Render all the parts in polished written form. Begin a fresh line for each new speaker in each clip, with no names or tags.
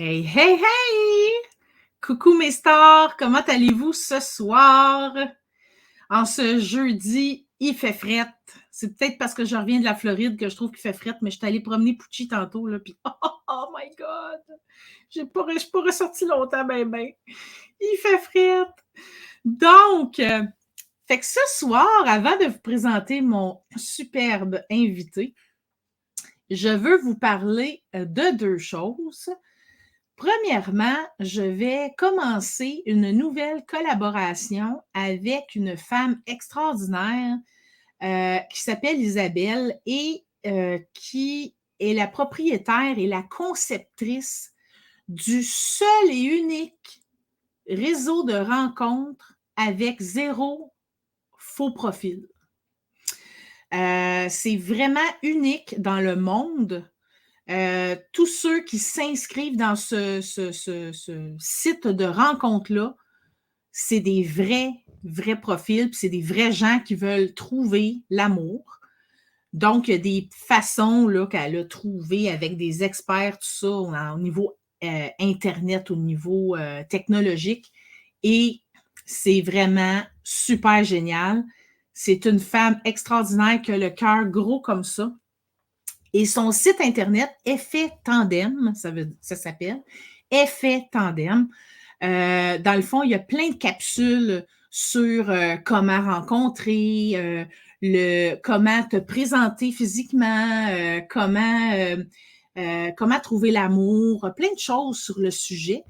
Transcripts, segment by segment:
Hey, hey, hey! Coucou mes stars, comment allez-vous ce soir? En ce jeudi, il fait frette. C'est peut-être parce que je reviens de la Floride que je trouve qu'il fait frette, mais je suis allée promener Pucci tantôt, là, puis oh my God! Je suis pas ressorti longtemps, ben. Il fait frette! Donc, fait que ce soir, avant de vous présenter mon superbe invité, je veux vous parler de deux choses. Premièrement, je vais commencer une nouvelle collaboration avec une femme extraordinaire qui s'appelle Isabelle et qui est la propriétaire et la conceptrice du seul et unique réseau de rencontres avec zéro faux profil. C'est vraiment unique dans le monde. Tous ceux qui s'inscrivent dans ce site de rencontre-là, c'est des vrais profils, puis c'est des vrais gens qui veulent trouver l'amour. Donc, il y a des façons là, qu'elle a trouvées avec des experts, tout ça, au niveau Internet, au niveau technologique. Et c'est vraiment super génial. C'est une femme extraordinaire qui a le cœur gros comme ça. Et son site Internet, Effet Tandem, ça s'appelle, Effet Tandem. Dans le fond, il y a plein de capsules sur comment rencontrer, comment te présenter physiquement, comment trouver l'amour, plein de choses sur le sujet.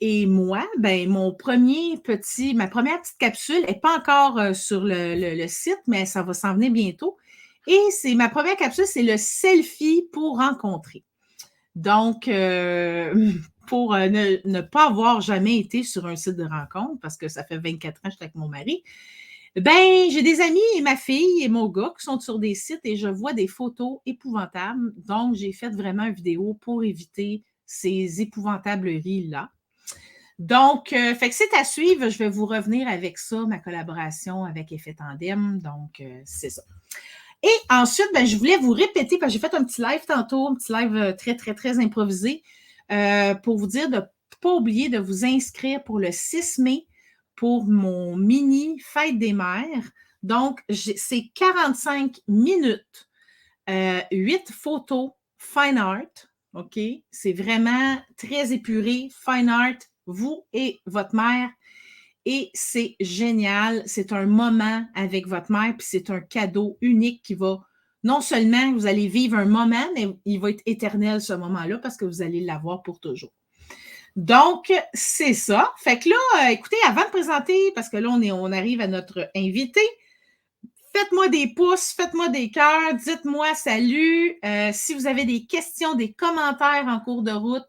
Et moi, ben ma première petite capsule n'est pas encore sur le site, mais ça va s'en venir bientôt. Et ma première capsule, c'est le selfie pour rencontrer. Donc, pour ne pas avoir jamais été sur un site de rencontre, parce que ça fait 24 ans que je suis avec mon mari, ben, j'ai des amis et ma fille et mon gars qui sont sur des sites et je vois des photos épouvantables. Donc, j'ai fait vraiment une vidéo pour éviter ces épouvantableries-là. Donc, fait que c'est à suivre. Je vais vous revenir avec ça, ma collaboration avec Effet Tandem. Donc, c'est ça. Et ensuite, ben, je voulais vous répéter, parce que j'ai fait un petit live tantôt, un petit live très, très, très improvisé, pour vous dire de ne pas oublier de vous inscrire pour le 6 mai pour mon mini Fête des mères. Donc, c'est 45 minutes, 8 photos fine art, OK? C'est vraiment très épuré, fine art, vous et votre mère. Et c'est génial. C'est un moment avec votre mère, puis c'est un cadeau unique qui va, non seulement vous allez vivre un moment, mais il va être éternel ce moment-là parce que vous allez l'avoir pour toujours. Donc, c'est ça. Fait que là, écoutez, avant de présenter, parce que là, on arrive à notre invité, faites-moi des pouces, faites-moi des cœurs, dites-moi salut. Si vous avez des questions, des commentaires en cours de route,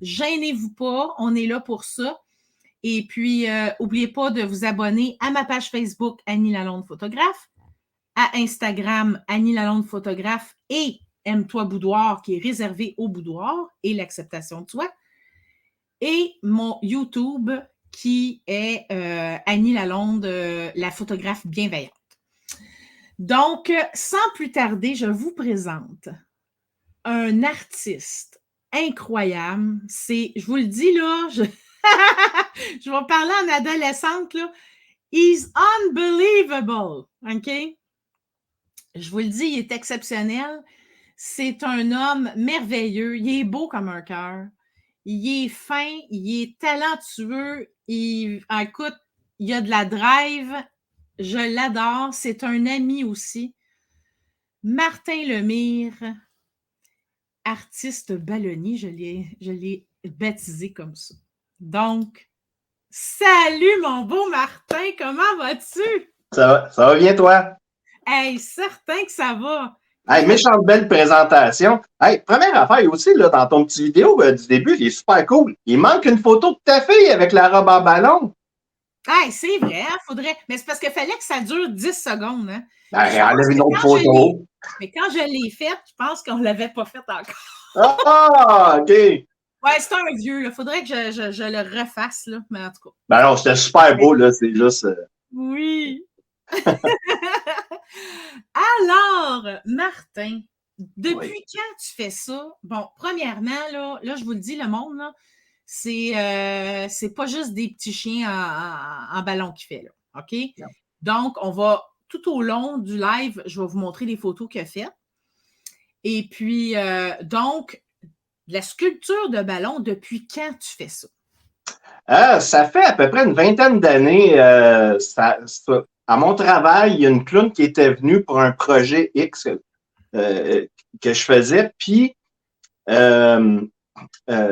gênez-vous pas, on est là pour ça. Et puis, n'oubliez pas de vous abonner à ma page Facebook Annie Lalonde Photographe, à Instagram Annie Lalonde Photographe et Aime-toi Boudoir qui est réservé au boudoir et l'acceptation de soi. Et mon YouTube qui est Annie Lalonde, la photographe bienveillante. Donc, sans plus tarder, je vous présente un artiste incroyable. Je vous le dis là, je vais parler en adolescente, là. He's unbelievable, OK? Je vous le dis, il est exceptionnel. C'est un homme merveilleux. Il est beau comme un cœur. Il est fin, il est talentueux. Écoute, il a de la drive. Je l'adore. C'est un ami aussi. Martin Lemire, artiste ballonnier, je l'ai baptisé comme ça. Donc, salut mon beau Martin, comment vas-tu?
Ça va bien toi?
Hey, certain que ça va.
Hey, méchante belle présentation. Hey, première affaire aussi, là, dans ton petit vidéo du début, il est super cool. Il manque une photo de ta fille avec la robe en ballon.
Hey, c'est vrai, hein, faudrait. Mais c'est parce qu'il fallait que ça dure 10 secondes. Hein.
Ben, enlève une autre photo.
Mais quand je l'ai faite, je pense qu'on ne l'avait pas faite encore.
Ah, OK.
Ouais, c'est un vieux. Il faudrait que je le refasse, là, mais en tout cas.
Ben non, c'était super beau, là. C'est juste.
Oui. Alors, Martin, depuis quand tu fais ça? Bon, premièrement, là, je vous le dis, le monde, là, c'est pas juste des petits chiens en ballon qu'il fait, là. OK? Non. Donc, on va, tout au long du live, je vais vous montrer les photos qu'il a faites. Et puis, donc, la sculpture de ballon, depuis quand tu fais ça?
Ça fait à peu près une vingtaine d'années. À mon travail, il y a une clown qui était venue pour un projet X que je faisais, puis elle m'a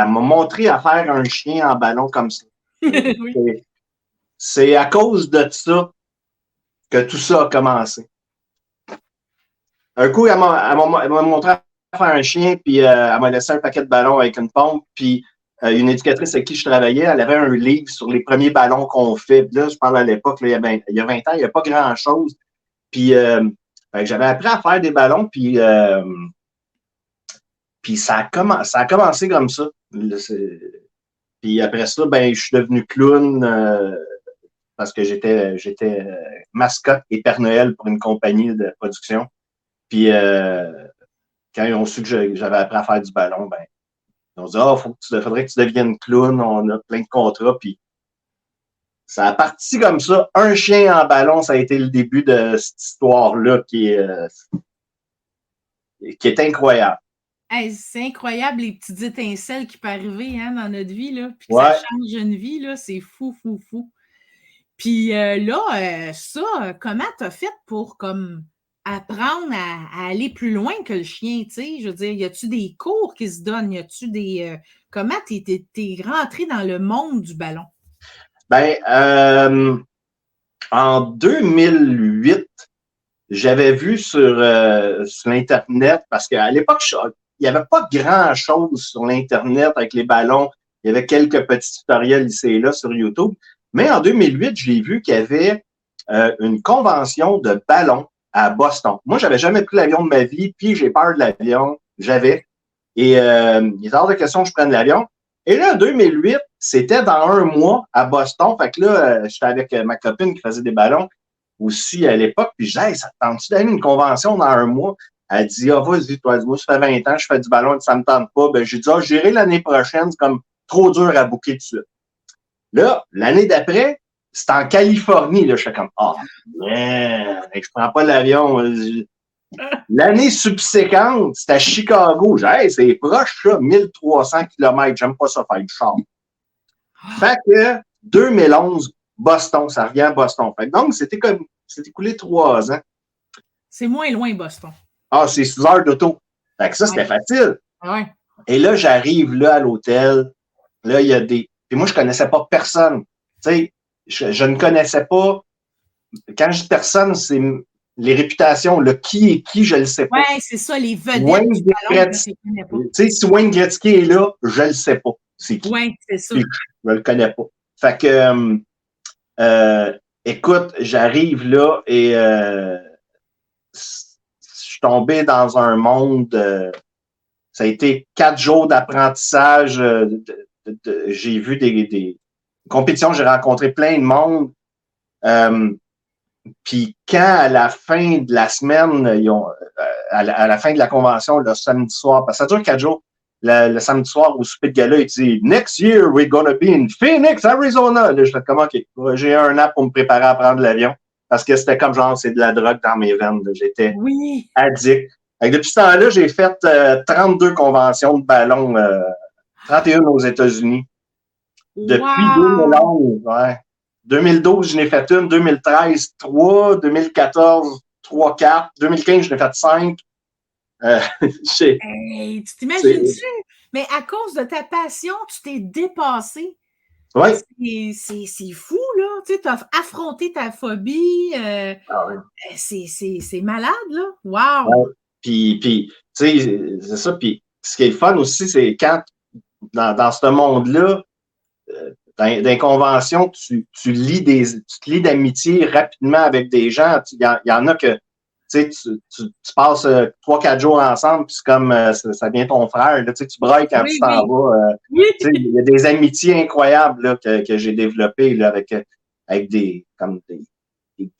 montré à faire un chien en ballon comme ça. Oui. C'est à cause de ça que tout ça a commencé. Un coup, elle m'a montré à faire un chien, puis elle m'a laissé un paquet de ballons avec une pompe, puis une éducatrice avec qui je travaillais, elle avait un livre sur les premiers ballons qu'on fait. Puis là, je parle à l'époque, il y a 20 ans, il n'y a pas grand-chose. Puis j'avais appris à faire des ballons, puis ça a commencé comme ça. Puis après ça, je suis devenu clown parce que j'étais mascotte et Père Noël pour une compagnie de production. Puis quand ils ont su que j'avais appris à faire du ballon, ils ont dit faudrait que tu deviennes clown, on a plein de contrats. Puis ça a parti comme ça. Un chien en ballon, ça a été le début de cette histoire-là qui est incroyable.
Hey, c'est incroyable les petites étincelles qui peuvent arriver dans notre vie, là, puis que
ouais.
ça change une vie, là, c'est fou, fou, fou. Puis là, comment tu as fait pour comme apprendre à aller plus loin que le chien, tu sais? Je veux dire, y a-tu des cours qui se donnent? Y a-tu des... comment t'es rentré dans le monde du ballon?
En 2008, j'avais vu sur l'Internet, parce qu'à l'époque, il n'y avait pas grand-chose sur l'Internet avec les ballons. Il y avait quelques petits tutoriels ici et là sur YouTube. Mais en 2008, j'ai vu qu'il y avait une convention de ballons à Boston. Moi, j'avais jamais pris l'avion de ma vie, puis j'ai peur de l'avion. Et il est hors de question que je prenne l'avion. Et là, en 2008, c'était dans un mois à Boston. Fait que là, j'étais avec ma copine qui faisait des ballons aussi à l'époque. Puis je disais, hey, ça te tente-tu d'aller à une convention dans un mois? Elle dit, vas-y, toi, moi, ça fait 20 ans, je fais du ballon, ça me tente pas. J'ai dit, j'irai l'année prochaine, c'est comme trop dur à booker tout de suite. Là, l'année d'après, c'était en Californie. Là, je fais comme, je prends pas l'avion. L'année subséquente, c'était à Chicago. J'ai dit, hey, c'est proche, ça, 1300 km. J'aime pas ça faire du char. Fait que 2011, Boston, ça revient à Boston. Fait que donc, c'était écoulé 3 ans.
C'est moins loin, Boston.
C'est 6 heures d'auto. Fait que ça, c'était facile.
Ouais.
Et là, j'arrive là à l'hôtel. Là, il y a des... Puis moi, je connaissais pas personne. Tu sais, je ne connaissais pas... Quand je dis personne, c'est les réputations. Le qui est qui, je le sais pas.
Oui, c'est ça, les vedettes du ballon, je ne connais pas.
Tu sais, si Wayne Gretzky est là, je le sais pas. C'est qui?
Oui, c'est ça.
Puis, je le connais pas. Fait que... écoute, j'arrive là et je suis tombé dans un monde. Ça a été 4 jours d'apprentissage. J'ai vu des compétitions, j'ai rencontré plein de monde. Puis quand à la fin de la semaine, à la fin de la convention, le samedi soir, parce que ça dure 4 jours, le samedi soir au souper de gala, il dit « Next year, we're gonna be in Phoenix, Arizona ». Là, je fais comme « OK, j'ai un an pour me préparer à prendre l'avion. » Parce que c'était comme genre, c'est de la drogue dans mes veines. J'étais addict. Depuis ce temps-là, j'ai fait 32 conventions de ballon, 31 aux États-Unis. Depuis 2011, ouais. 2012, je n'ai fait une, 2013, 3, 2014, 3, 4, 2015, je n'ai fait 5.
Hey, tu t'imagines-tu? Mais à cause de ta passion, tu t'es dépassé.
Oui.
C'est fou, là. Tu sais, as affronté ta phobie. C'est malade, là. Wow!
Ouais. Puis tu sais, c'est ça. Puis ce qui est fun aussi, c'est quand, dans ce monde-là, dans les conventions, tu te lis d'amitié rapidement avec des gens. Il y en a que, tu passes 3-4 jours ensemble, puis c'est comme, ça devient ton frère. Là, tu brailles quand tu t'en vas. Il y a des amitiés incroyables là, que j'ai développées là, avec des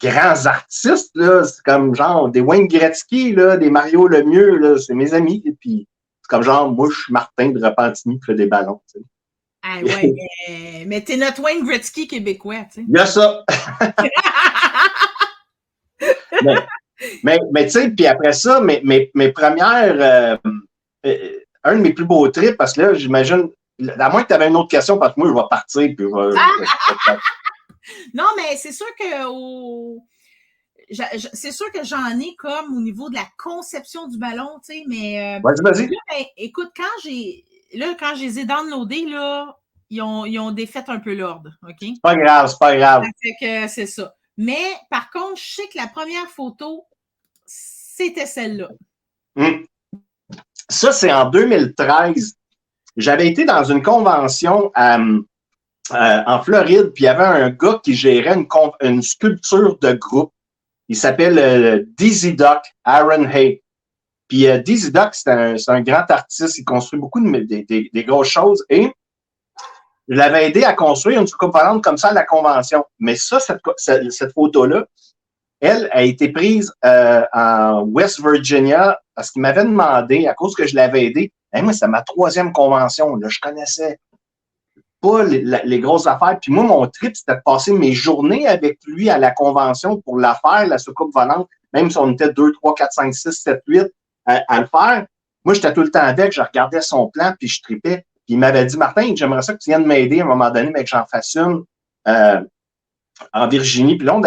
grands artistes. Là, c'est comme genre des Wayne Gretzky, là, des Mario Lemieux. Là, c'est mes amis. Et puis, c'est comme genre, moi, je suis Martin de Repentigny qui fait des ballons. Tu sais.
Ah ouais, mais t'es notre Wayne Gretzky québécois, tu sais.
Il y a ça. mais tu sais, puis après ça, mes premières, un de mes plus beaux trips, parce que là, j'imagine, à moins que tu avais une autre question, parce que moi, je vais partir, puis
Non, mais c'est sûr que c'est sûr que j'en ai comme au niveau de la conception du ballon, tu sais, mais
vas-y.
Là, ben, écoute, quand je les ai downloadés, là, ils ont défait un peu l'ordre, OK?
C'est pas grave.
Ça fait que c'est ça. Mais par contre, je sais que la première photo, c'était celle-là.
Ça, c'est en 2013. J'avais été dans une convention en Floride, puis il y avait un gars qui gérait une sculpture de groupe. Il s'appelle Dizzy Duck, Aaron Hay. Puis Dizzy Duck, c'est un grand artiste. Il construit beaucoup des grosses choses. Et je l'avais aidé à construire une soucoupe volante comme ça à la convention. Mais ça, cette photo-là, elle a été prise en West Virginia parce qu'il m'avait demandé, à cause que je l'avais aidé, moi, c'est ma 3e convention. Là, je connaissais pas les grosses affaires. Puis moi, mon trip, c'était de passer mes journées avec lui à la convention pour la faire, la soucoupe volante, même si on était 2, 3, 4, 5, 6, 7, 8 à le faire. Moi, j'étais tout le temps avec, je regardais son plan, puis je tripais. Puis il m'avait dit, Martin, j'aimerais ça que tu viennes m'aider à un moment donné, mais que j'en fasse une en Virginie. Puis là,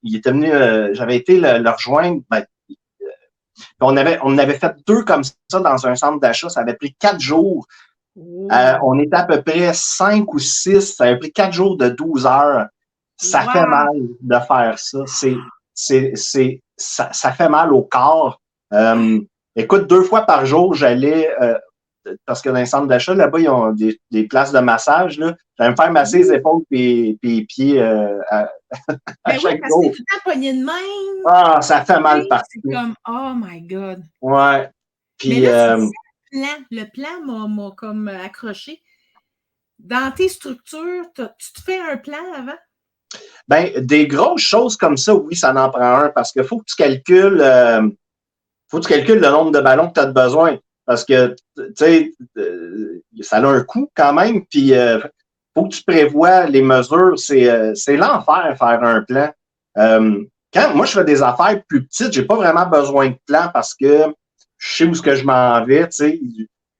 il était venu, j'avais été le rejoindre. On avait fait 2 comme ça dans un centre d'achat. Ça avait pris 4 jours. On était à peu près 5 ou 6. Ça avait pris 4 jours de 12 heures. Ça fait mal de faire ça. Ça fait mal au corps. Écoute, 2 fois par jour, j'allais, parce que dans les centres d'achat, là-bas, ils ont des places de massage. Là. J'allais me faire masser les épaules et les pieds à chaque jour.
C'est tout le temps poigné de même.
Ah, ça fait mal partout.
C'est comme, oh my God.
Ouais. Puis,
mais là, le plan m'a comme accroché. Dans tes structures, tu te fais un plan avant?
Ben, des grosses choses comme ça, oui, ça en prend un parce qu'il faut que tu calcules le nombre de ballons que tu as besoin. Parce que, tu sais, ça a un coût quand même. Puis, faut que tu prévois les mesures. C'est l'enfer faire un plan. Quand moi, je fais des affaires plus petites, j'ai pas vraiment besoin de plan parce que je sais où est-ce que je m'en vais, tu sais.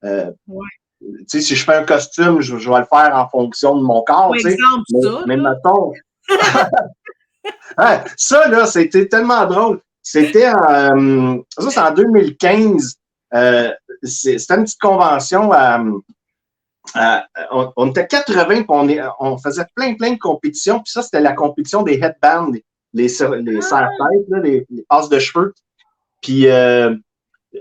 Ouais.
Tu sais, si je fais un costume, je vais le faire en fonction de mon corps, tu sais. Mais mettons... ça, là, c'était tellement drôle. C'était c'est en 2015. C'était une petite convention on était 80 puis on faisait plein de compétitions. Puis ça, c'était la compétition des headbands, les serre-têtes, les passes de cheveux. Puis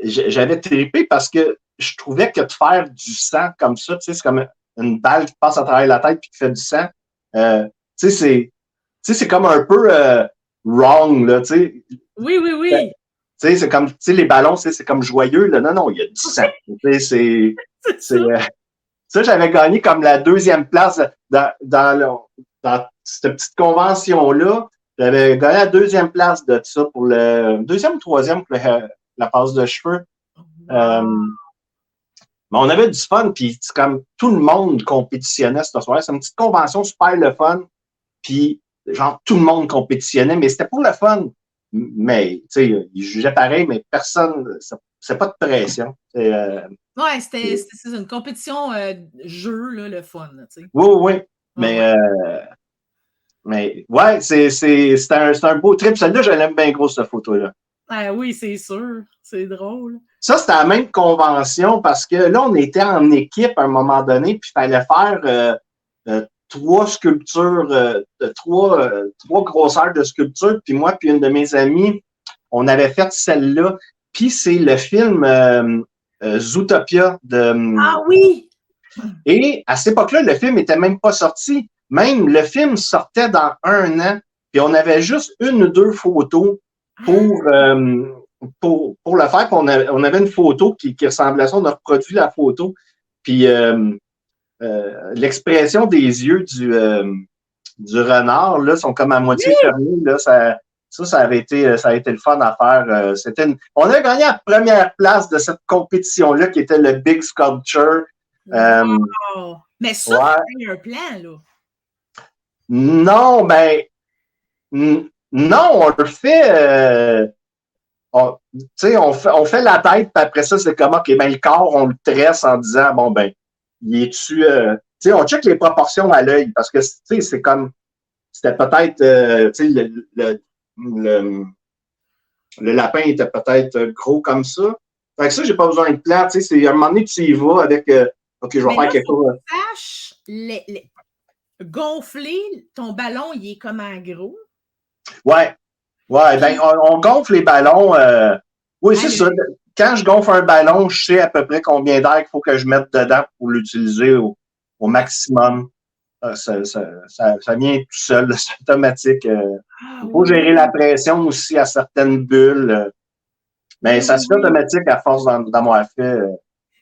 j'avais trippé parce que je trouvais que de faire du sang comme ça, tu sais, c'est comme une balle qui passe à travers la tête puis qui fait du sang. Tu sais, c'est comme un peu wrong, là, tu sais.
Oui.
Tu sais, c'est comme, tu sais, les ballons, c'est comme joyeux, là. Non, il y a du sang. Tu sais, ça, j'avais gagné comme la 2e place dans cette petite convention-là. J'avais gagné la 2e place de ça pour le 2e ou 3e pour la passe de cheveux. Mais on avait du fun, puis c'est comme tout le monde compétitionnait cette soirée. C'est une petite convention super le fun. Puis, genre, tout le monde compétitionnait, mais c'était pour le fun. Mais, tu sais, ils jugeaient pareil, mais personne, c'est pas de pression.
Ouais, c'était une compétition jeu, là, le fun, tu sais.
Oui. Mais ouais, c'est un beau trip. Celle-là, je l'aime bien gros, cette photo-là.
Ah oui, c'est sûr. C'est drôle.
Ça, c'était la même convention parce que là, on était en équipe à un moment donné, puis il fallait faire 3 sculptures, 3 grosseurs de sculptures. Puis moi, puis une de mes amies, on avait fait celle-là. Puis c'est le film Zootopia de...
Ah oui!
Et à cette époque-là, le film n'était même pas sorti. Même le film sortait dans 1 an. Puis on avait juste 1 ou 2 photos pour le faire. Puis on avait une photo qui ressemblait à ça. On a reproduit la photo. Puis l'expression des yeux du renard, là, sont comme à moitié fermés. Là, ça avait été le fun à faire. On a gagné la première place de cette compétition-là, qui était le Big Sculpture.
Wow! Mais ça, c'est un plan, là.
Non, ben, non, on le fait. On fait la tête, puis après ça, c'est comme, OK, ben, le corps, on le tresse en disant, bon, ben, il est-tu. On check les proportions à l'œil, parce que, c'est comme. C'était peut-être. Le lapin était peut-être gros comme ça. Fait que ça, j'ai pas besoin de plan. C'est à un moment donné, tu y vas avec. OK, je vais faire quelque chose.
Sache, gonfler ton ballon, il est comme en gros.
Ouais, ben, on gonfle les ballons. Oui, c'est ça. Quand je gonfle un ballon, je sais à peu près combien d'air qu'il faut que je mette dedans pour l'utiliser au maximum. Ça vient tout seul, c'est automatique. Il faut gérer la pression aussi à certaines bulles. Mais ça se fait automatique à force d'en avoir fait.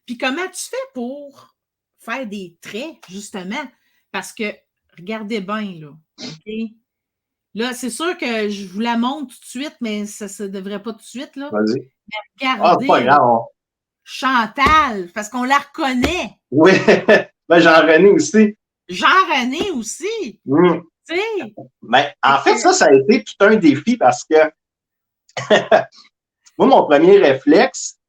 Puis comment tu fais pour faire des traits, justement? Parce que, regardez bien, là, OK? Là, c'est sûr que je vous la montre tout de suite, mais ça ne devrait pas tout de suite, là.
Vas-y.
Mais regardez,
pas grave.
Chantal, parce qu'on la reconnaît.
Oui, ben, Jean-René aussi.
Jean-René aussi.
Tu
sais.
Mais en fait, ça a été tout un défi parce que moi, mon premier réflexe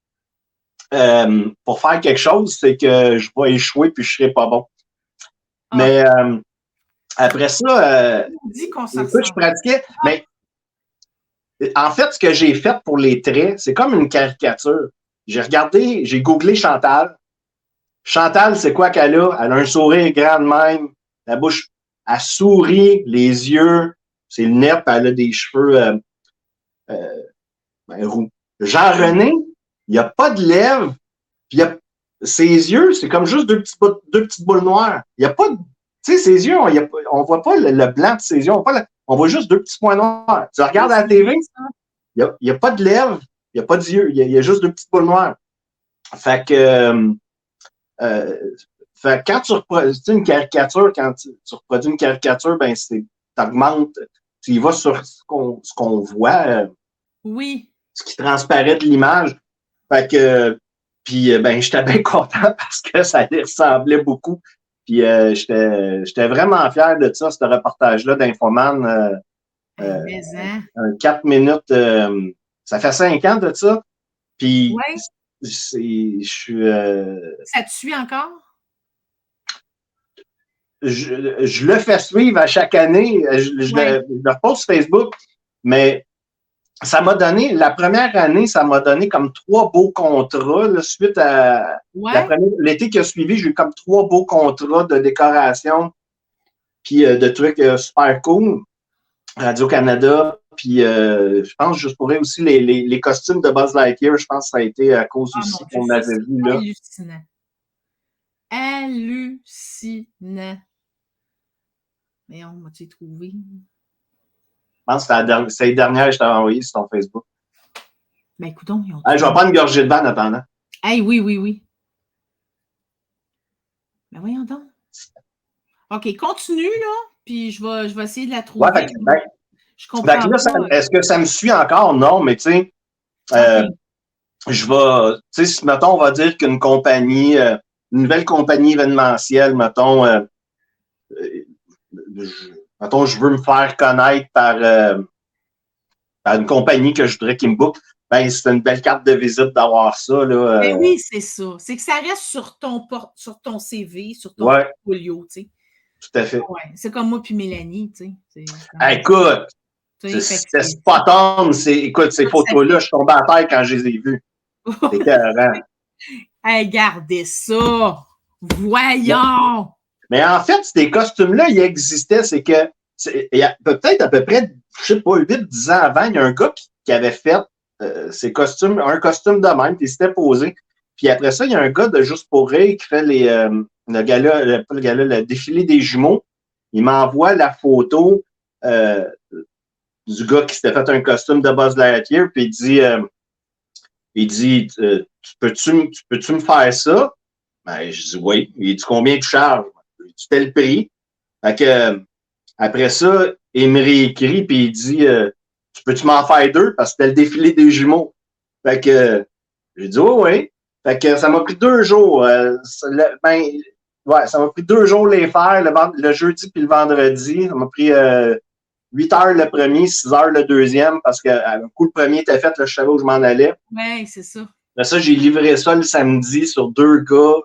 pour faire quelque chose, c'est que je vais échouer puis je serai pas bon. Mais après ça, je pratiquais. Mais en fait, ce que j'ai fait pour les traits, c'est comme une caricature. J'ai googlé Chantal. Chantal, c'est quoi qu'elle a? Elle a un sourire grand de même, la bouche, elle sourit, les yeux, c'est le nez, elle a des cheveux roux. Jean-René, il n'y a pas de lèvres, puis ses yeux, c'est comme juste deux petites boules noires. Il n'y a pas de. Tu sais, ses yeux, on voit pas le blanc de ses yeux, on voit juste deux petits points noirs. Tu regardes à la TV, il n'y a pas de lèvres, il n'y a pas d'yeux, il y a juste deux petites boules noires. Fait que quand tu reproduis une caricature, ben t'augmentes, tu y vas sur ce qu'on voit, ce qui transparaît de l'image. Fait que puis ben j'étais bien content parce que ça lui ressemblait beaucoup. Puis j'étais vraiment fier de ça, ce reportage-là d'Infoman. 4 minutes, ça fait 5 ans de ça. Puis je suis.
Ça te suit encore?
Je le fais suivre à chaque année. Je le repose sur Facebook, mais ça m'a donné, la première année, ça m'a donné comme 3 beaux contrats. Là, suite à l'été qui a suivi, j'ai eu comme 3 beaux contrats de décoration puis de trucs super cool. Radio-Canada, puis je pense que je pourrais aussi les costumes de Buzz Lightyear, je pense que ça a été à cause aussi qu'on avait vu là.
Hallucinant. Hallucinant. Mais on m'a-tu trouvé?
Je pense que c'est la dernière que je t'avais envoyée sur ton Facebook.
Ben, écoutons.
Je vais prendre une gorgée de vin en attendant.
Hey, oui. Ben, voyons donc. OK, continue, là, puis je vais essayer de la trouver. Je comprends pas.
Est-ce que ça me suit encore? Non, mais tu sais, je vais, tu sais, si, mettons, on va dire qu'une compagnie, une nouvelle compagnie événementielle, mettons, je veux me faire connaître par une compagnie que je voudrais qu'ils me book, ben, c'est une belle carte de visite d'avoir ça. Là,
Ben oui, c'est ça. C'est que ça reste sur ton CV, sur ton portfolio, tu sais.
Tout à fait.
Ouais. C'est comme moi puis Mélanie, tu sais.
Écoute, c'est spot on. Écoute, ces photos-là, je suis tombé à terre quand je les ai vues. C'est carrément.
Regardez ça! Voyons!
Mais en fait, ces costumes-là, ils existaient. C'est que, peut-être à peu près, je sais pas, 8-10 ans avant, il y a un gars qui avait fait ces costumes, un costume de même, puis il s'était posé. Puis après ça, il y a un gars de Juste pour rire qui fait le défilé des jumeaux. Il m'envoie la photo du gars qui s'était fait un costume de Buzz Lightyear, puis il dit peux-tu me faire ça? Ben, je dis oui. Il dit combien tu charges? Il dit tel prix. Fait que après ça, il me réécrit puis il dit Tu peux-tu m'en faire 2? Parce que c'était le défilé des jumeaux. Fait que, j'ai dit, oui. Fait que ça m'a pris 2 jours. Ça m'a pris 2 jours les faire, le jeudi puis le vendredi. Ça m'a pris 8 heures le premier, 6 heures le deuxième, parce que un coup le premier était fait, là, je savais où je m'en allais.
Oui, c'est ça.
Là, ça, j'ai livré ça le samedi sur 2 gars.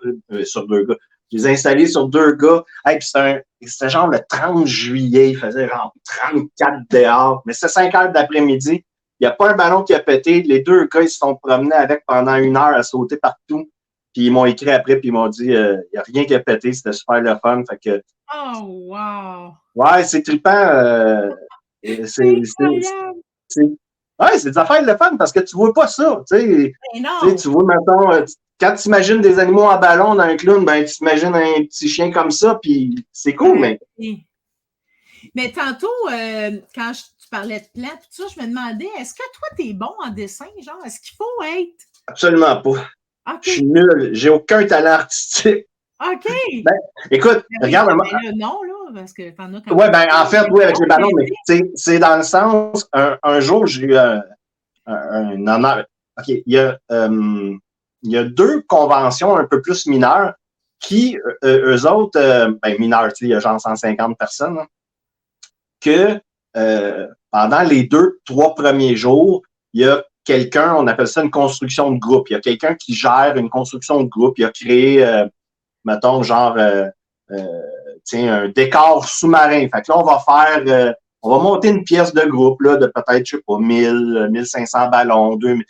Sur 2 gars. Je les ai installés sur 2 gars. Hey, puis c'était genre le 30 juillet. Il faisait genre 34 dehors. Mais c'était 5 heures d'après-midi. Il n'y a pas un ballon qui a pété. Les 2 gars, ils se sont promenés avec pendant 1 heure à sauter partout. Puis ils m'ont écrit après, puis ils m'ont dit, il n'y a rien qui a pété. C'était super le fun. Fait que,
oh, wow!
ouais, c'est trippant. C'est des affaires de fun parce que tu vois pas ça. Tu vois, maintenant, quand tu imagines des animaux en ballon dans un clown, ben, tu imagines un petit chien comme ça, puis c'est cool, mais.
Mais tantôt, quand tu parlais de plans, tout ça, je me demandais, est-ce que toi, tu es bon en dessin? Genre, est-ce qu'il faut être?
Absolument pas.
Okay.
Je suis nul. J'ai aucun talent artistique.
OK.
Ben, écoute, regarde.
Non, là, parce que t'en as quand
même. Oui, ben, en fait, oui, avec les ballons, mais c'est dans le sens, un jour, j'ai eu un honneur. OK, il y a 2 conventions un peu plus mineures qui, eux autres, mineurs, il y a genre 150 personnes, hein, que pendant les 2-3 premiers jours, il y a quelqu'un, on appelle ça une construction de groupe. Il y a quelqu'un qui gère une construction de groupe. Il a créé, mettons, genre, un décor sous-marin. Fait que là, on va monter une pièce de groupe là, de peut-être, je sais pas, 1500 ballons, 2000,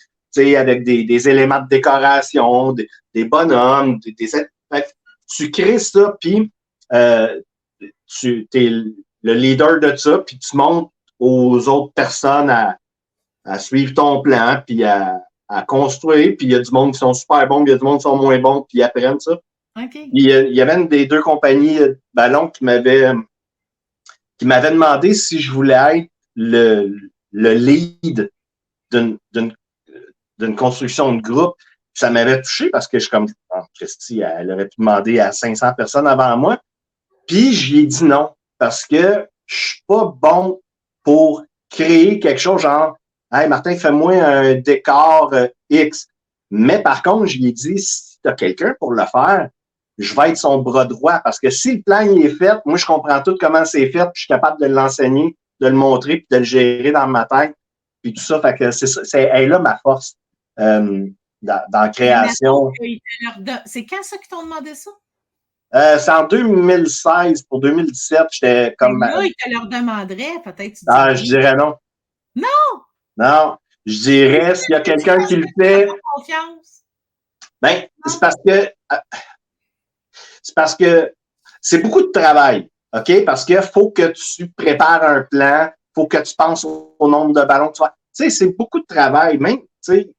avec des éléments de décoration, des bonhommes, tu crées ça, puis tu es le leader de ça, puis tu montres aux autres personnes à suivre ton plan, puis à construire, puis il y a du monde qui sont super bons, puis il y a du monde qui sont moins bons, puis ils apprennent ça.
Okay.
Il y avait une des 2 compagnies de ballons qui m'avait demandé si je voulais être le lead d'une construction de groupe. Ça m'avait touché parce que je suis comme, Christy, elle aurait pu demander à 500 personnes avant moi. Puis, j'y ai dit non parce que je suis pas bon pour créer quelque chose genre, hey, Martin, fais-moi un décor X. Mais par contre, j'y ai dit, si tu as quelqu'un pour le faire, je vais être son bras droit parce que si le plan il est fait, moi, je comprends tout comment c'est fait, puis je suis capable de l'enseigner, de le montrer, puis de le gérer dans ma tête, puis tout ça. Fait que c'est ça, c'est là ma force dans la création.
C'est quand ça qu'ils t'ont demandé ça?
C'est en 2016. Pour 2017, j'étais comme.
Là, ils te leur demanderaient, peut-être.
Je dirais non.
Non!
Non. Je dirais, s'il y a quelqu'un qui le fait. Ben, c'est parce que c'est beaucoup de travail, OK? Parce qu'il faut que tu prépares un plan, il faut que tu penses au nombre de ballons que tu vas. Tu sais, c'est beaucoup de travail, même, tu sais.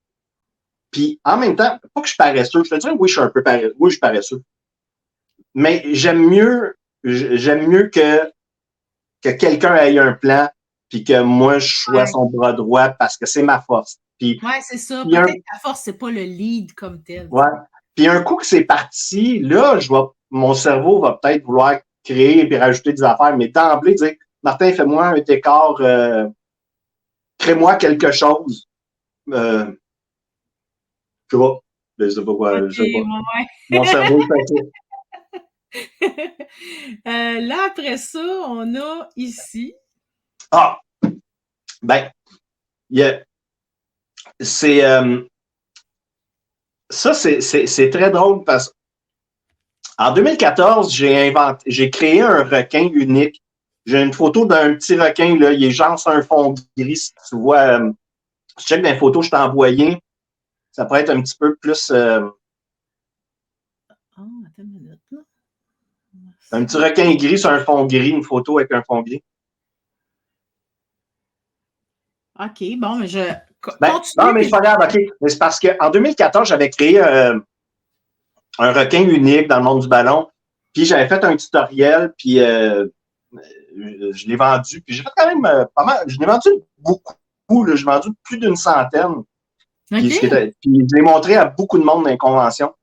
Puis, en même temps, pas que je suis paresseux. Je te dis, oui, je suis un peu paresseux. Oui, je suis paresseux. Mais j'aime mieux que quelqu'un ait un plan, puis que moi, je sois son bras droit parce que c'est ma force.
Oui, c'est ça. Peut-être que ta force, c'est pas le lead comme tel.
Ouais. Puis un coup que c'est parti, là, mon cerveau va peut-être vouloir créer et rajouter des affaires, mais d'emblée, dire, Martin, fais-moi un décor, crée-moi quelque chose. Je sais pas. Je sais pas quoi. Je sais pas.
Ouais.
Mon cerveau fait ça.
Là, après ça, on a ici.
Ah! Ben, c'est ça, c'est très drôle parce qu'en 2014, j'ai créé un requin unique. J'ai une photo d'un petit requin, là, il est genre sur un fond gris, si tu vois. Je check dans les photos que je t'ai envoyées. Ça pourrait être un petit peu plus.
Attends une minute, là.
Un petit requin gris sur un fond gris, une photo avec un fond gris.
OK, bon, mais je
continue. Non, mais c'est pas grave, OK. Mais c'est parce qu'en 2014, j'avais créé un requin unique dans le monde du ballon. Puis j'avais fait un tutoriel, puis je l'ai vendu. Puis j'ai fait quand même pas mal. Je l'ai vendu beaucoup. Là, j'ai vendu plus d'une centaine. Okay. Puis je l'ai montré à beaucoup de monde dans les conventions.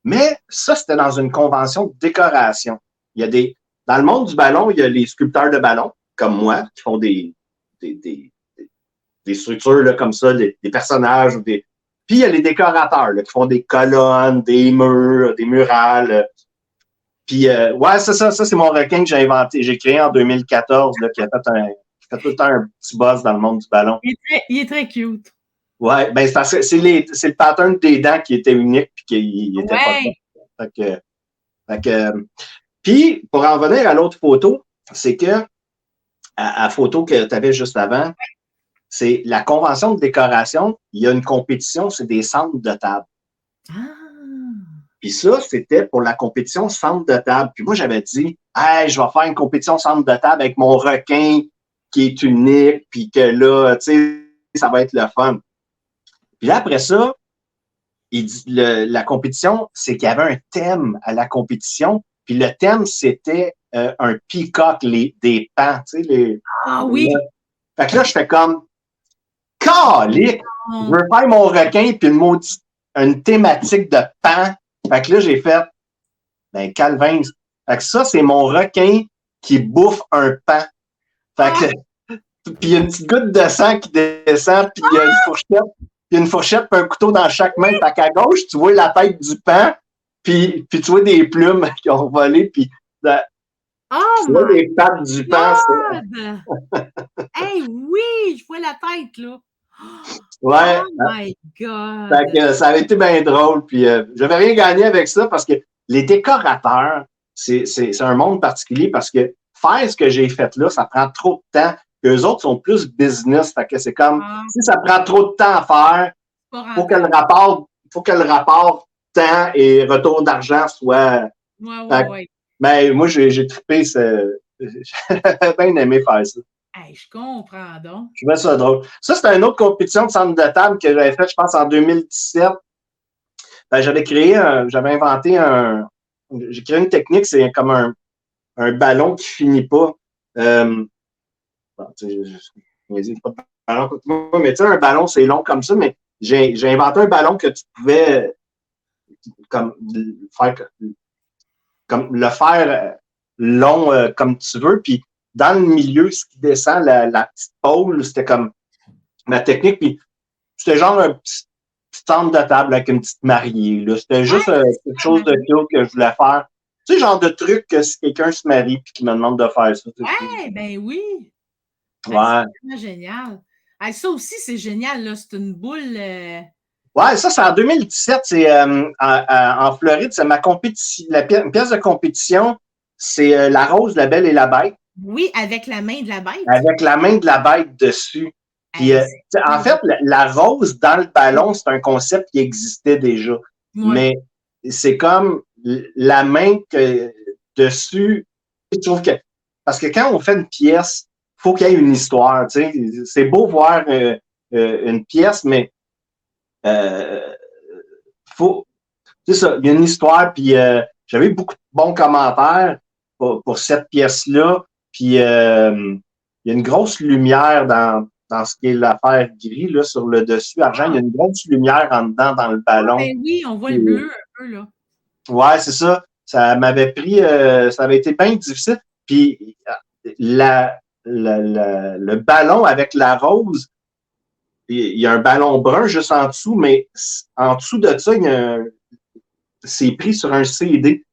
Mais ça, c'était dans une convention de décoration. Dans le monde du ballon, il y a les sculpteurs de ballons, comme moi, qui font des des structures là, comme ça, des personnages. Puis il y a les décorateurs là, qui font des colonnes, des murs, des murales. Puis, ouais, ça c'est mon requin que j'ai inventé. J'ai créé en 2014, là, qui fait tout le temps un petit buzz dans le monde du ballon.
Il est très cute.
Ouais, ben c'est le pattern des dents qui était unique puis qui était pas bon. Puis, pour en venir à l'autre photo, c'est que à photo que tu avais juste avant, c'est la convention de décoration. Il y a une compétition, c'est des centres de table.
Ah.
Puis ça, c'était pour la compétition centre de table. Puis moi, j'avais dit, hey, je vais faire une compétition centre de table avec mon requin qui est unique, puis que là, tu sais, ça va être le fun. Puis là, après ça, la compétition, c'est qu'il y avait un thème à la compétition. Puis le thème, c'était un peacock, des pans, tu sais.
Ah oui!
Fait que là, j'étais comme, calique! Je veux faire mon requin, puis une thématique de pan. Fait que là, j'ai fait, ben, Calvin. Fait que ça, c'est mon requin qui bouffe un pan. Fait que, puis il y a une petite goutte de sang qui descend, puis il y a une fourchette puis un couteau dans chaque main. Fait qu'à gauche, tu vois la tête du pan, puis tu vois des plumes qui ont volé, puis tu vois les pattes du pan.
Hey, oui, je vois la tête, là.
Ouais.
Oh my God!
Fait que ça avait été bien drôle, puis j'avais rien gagné avec ça parce que les décorateurs, c'est un monde particulier parce que faire ce que j'ai fait là, ça prend trop de temps. Eux autres sont plus business, fait que c'est comme si ça prend trop de temps à faire, faut que le rapport temps et retour d'argent soit.
Ouais.
Ben, moi, j'ai trippé, j'ai bien aimé faire ça.
Hey, je comprends donc.
Je trouvais ça drôle. Ça, c'était une autre compétition de centre de table que j'avais faite, je pense, en 2017. Ben, j'avais inventé j'ai créé une technique, c'est comme un ballon qui finit pas. Bon, je pas de ballon comme moi, mais tu sais, un ballon, c'est long comme ça, mais j'ai inventé un ballon que tu pouvais comme le faire long comme tu veux, puis dans le milieu, ce qui descend, la petite pôle, c'était comme ma technique, puis c'était genre un petit centre de table avec une petite mariée. Là. C'était juste quelque chose de cool que je voulais faire. Tu sais, genre de truc que si quelqu'un se marie puis qu'il me demande de faire ça.
Ouais, ben oui.
Ouais.
C'est vraiment génial. Ça aussi, c'est génial, là. C'est une boule.
Ouais, ça, c'est en 2017. C'est en Floride. C'est ma compétition. Une pièce de compétition, c'est La Rose, la Belle et la Bête.
Oui, avec la main de la bête.
Avec la main de la bête dessus. Puis, en fait, la rose dans le ballon, c'est un concept qui existait déjà. Ouais. Mais c'est comme la main dessus. Je trouve que. Parce que quand on fait une pièce, il faut qu'il y ait une histoire. Tu sais. C'est beau voir une pièce, mais c'est ça, il y a une histoire. Puis j'avais eu beaucoup de bons commentaires pour cette pièce-là. Puis il y a une grosse lumière dans ce qui est l'affaire gris, là, sur le dessus, argent. Il y a une grosse lumière en dedans dans le ballon.
Ben oui, on voit le bleu un peu, là.
Ouais, c'est ça. Ça m'avait pris, ça avait été bien difficile. Puis le ballon avec la rose, il y a un ballon brun juste en dessous, mais en dessous de ça, c'est pris sur un CD.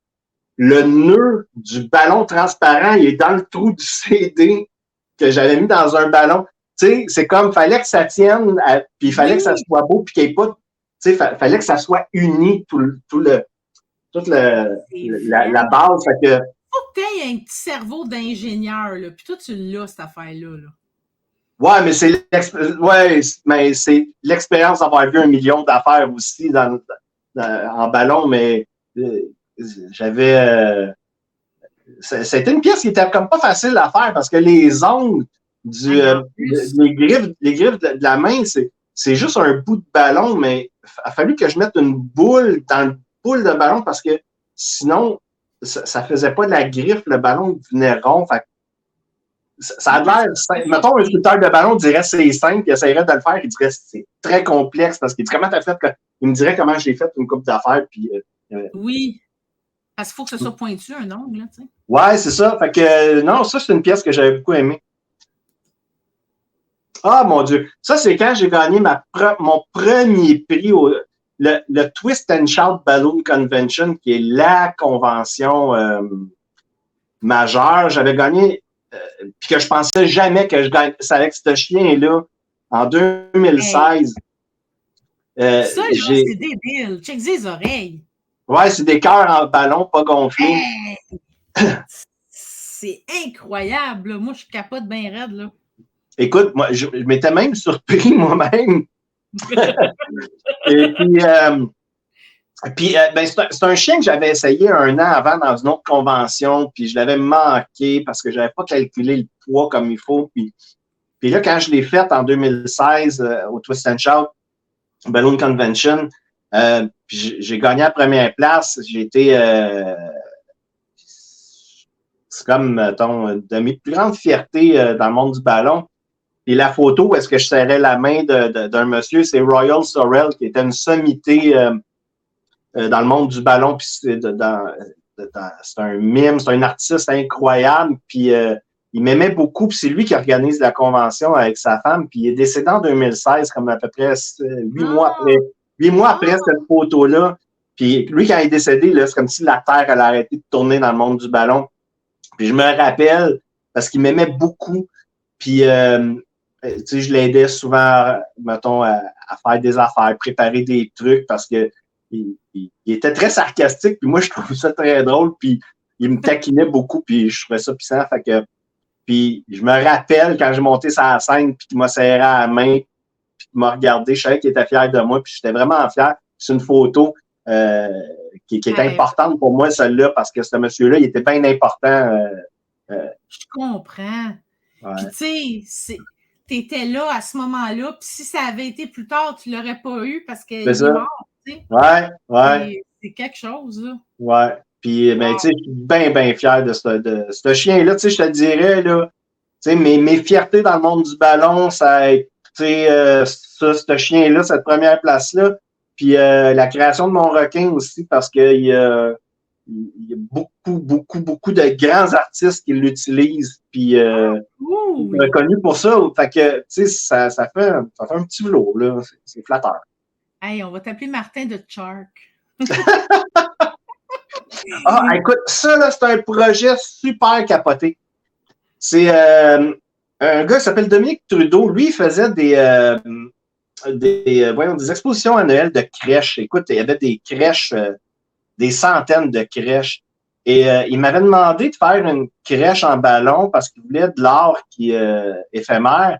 Le nœud du ballon transparent, il est dans le trou du CD que j'avais mis dans un ballon. Tu sais, c'est comme, fallait que ça tienne, puis il fallait que ça soit beau, puis qu'il n'y ait pas, tu sais, fallait que ça soit uni, toute la base. Fait que,
faut que tu aies un petit cerveau d'ingénieur, là, puis toi, tu l'as, cette affaire-là. Là.
Ouais, mais c'est l'expérience d'avoir vu 1 million d'affaires aussi en ballon, mais j'avais. C'était une pièce qui était comme pas facile à faire parce que les ongles les griffes de la main, c'est juste un bout de ballon, mais il a fallu que je mette une boule dans le boule de ballon parce que sinon, ça faisait pas de la griffe, le ballon devenait rond. Fait ça a l'air. Mettons, un sculpteur de ballon dirait c'est simple, il essaierait de le faire, il dirait c'est très complexe parce qu'il dit comment t'as fait? Il me dirait comment j'ai fait une coupe d'affaires. Puis,
oui. Parce qu'il faut que ce soit pointu, un ongle, là, tu sais.
Ouais, c'est ça. Fait que non, ça, c'est une pièce que j'avais beaucoup aimée. Ah, mon Dieu. Ça, c'est quand j'ai gagné mon premier prix le Twist and Shout Balloon Convention, qui est la convention majeure. J'avais gagné, puis que je pensais jamais que je gagne. C'est avec ce chien-là, en 2016.
Hey. Ça, là, c'est débile. Check les oreilles.
Ouais, c'est des cœurs en ballon, pas gonflés.
Hey. C'est incroyable. Là. Moi, je capote bien raide. Là.
Écoute, moi, je m'étais même surpris moi-même. Et puis, c'est un chien que j'avais essayé un an avant dans une autre convention, puis je l'avais manqué parce que je n'avais pas calculé le poids comme il faut. Puis là, quand je l'ai fait en 2016 au Twist and Shout Balloon Convention, puis j'ai gagné la première place. J'ai été... c'est comme, mettons, de mes plus grandes fiertés dans le monde du ballon. Et la photo où est-ce que je serrais la main d'un monsieur, c'est Royal Sorrell, qui était une sommité dans le monde du ballon. Puis c'est un mime, c'est un artiste incroyable. Puis il m'aimait beaucoup. Puis c'est lui qui organise la convention avec sa femme. Puis il est décédé en 2016, comme à peu près 8 mois après. 8 mois après cette photo-là. Puis lui, quand il est décédé, là, c'est comme si la Terre elle a arrêté de tourner dans le monde du ballon. Puis je me rappelle, parce qu'il m'aimait beaucoup. Puis tu sais, je l'aidais souvent, mettons, à faire des affaires, préparer des trucs, parce que il était très sarcastique, puis moi, je trouvais ça très drôle, puis il me taquinait beaucoup, puis je trouvais ça puissant. Fait que, puis je me rappelle quand j'ai monté sur la scène, puis qu'il m'a serré à la main, puis qu'il m'a regardé, je savais qu'il était fier de moi, puis j'étais vraiment fier. C'est une photo qui est importante pour moi, celle-là, parce que ce monsieur-là, il était bien important.
Je comprends.
Ouais.
Puis tu sais, t'étais là à ce moment-là, puis si ça avait été plus tard, tu l'aurais pas eu parce qu'il est mort, tu sais.
Ouais.
C'est quelque chose, là.
Ouais. Puis, ben, tu sais, je suis bien fier de ce chien-là. Tu sais, je te dirais, là, tu sais, mes fiertés dans le monde du ballon, ça a été, ce chien-là, cette première place-là. Puis, la création de mon requin aussi, parce qu'il y a beaucoup de grands artistes qui l'utilisent. Puis, reconnu pour ça. Fait que, tu sais, ça fait un petit velours, là. C'est flatteur.
Hey, on va t'appeler Martin de Shark.
Écoute, ça, là, c'est un projet super capoté. C'est un gars qui s'appelle Dominique Trudeau. Lui, il faisait des expositions annuelles de crèches. Écoute, il y avait des crèches, des centaines de crèches. Et il m'avait demandé de faire une crèche en ballon parce qu'il voulait de l'art qui est éphémère.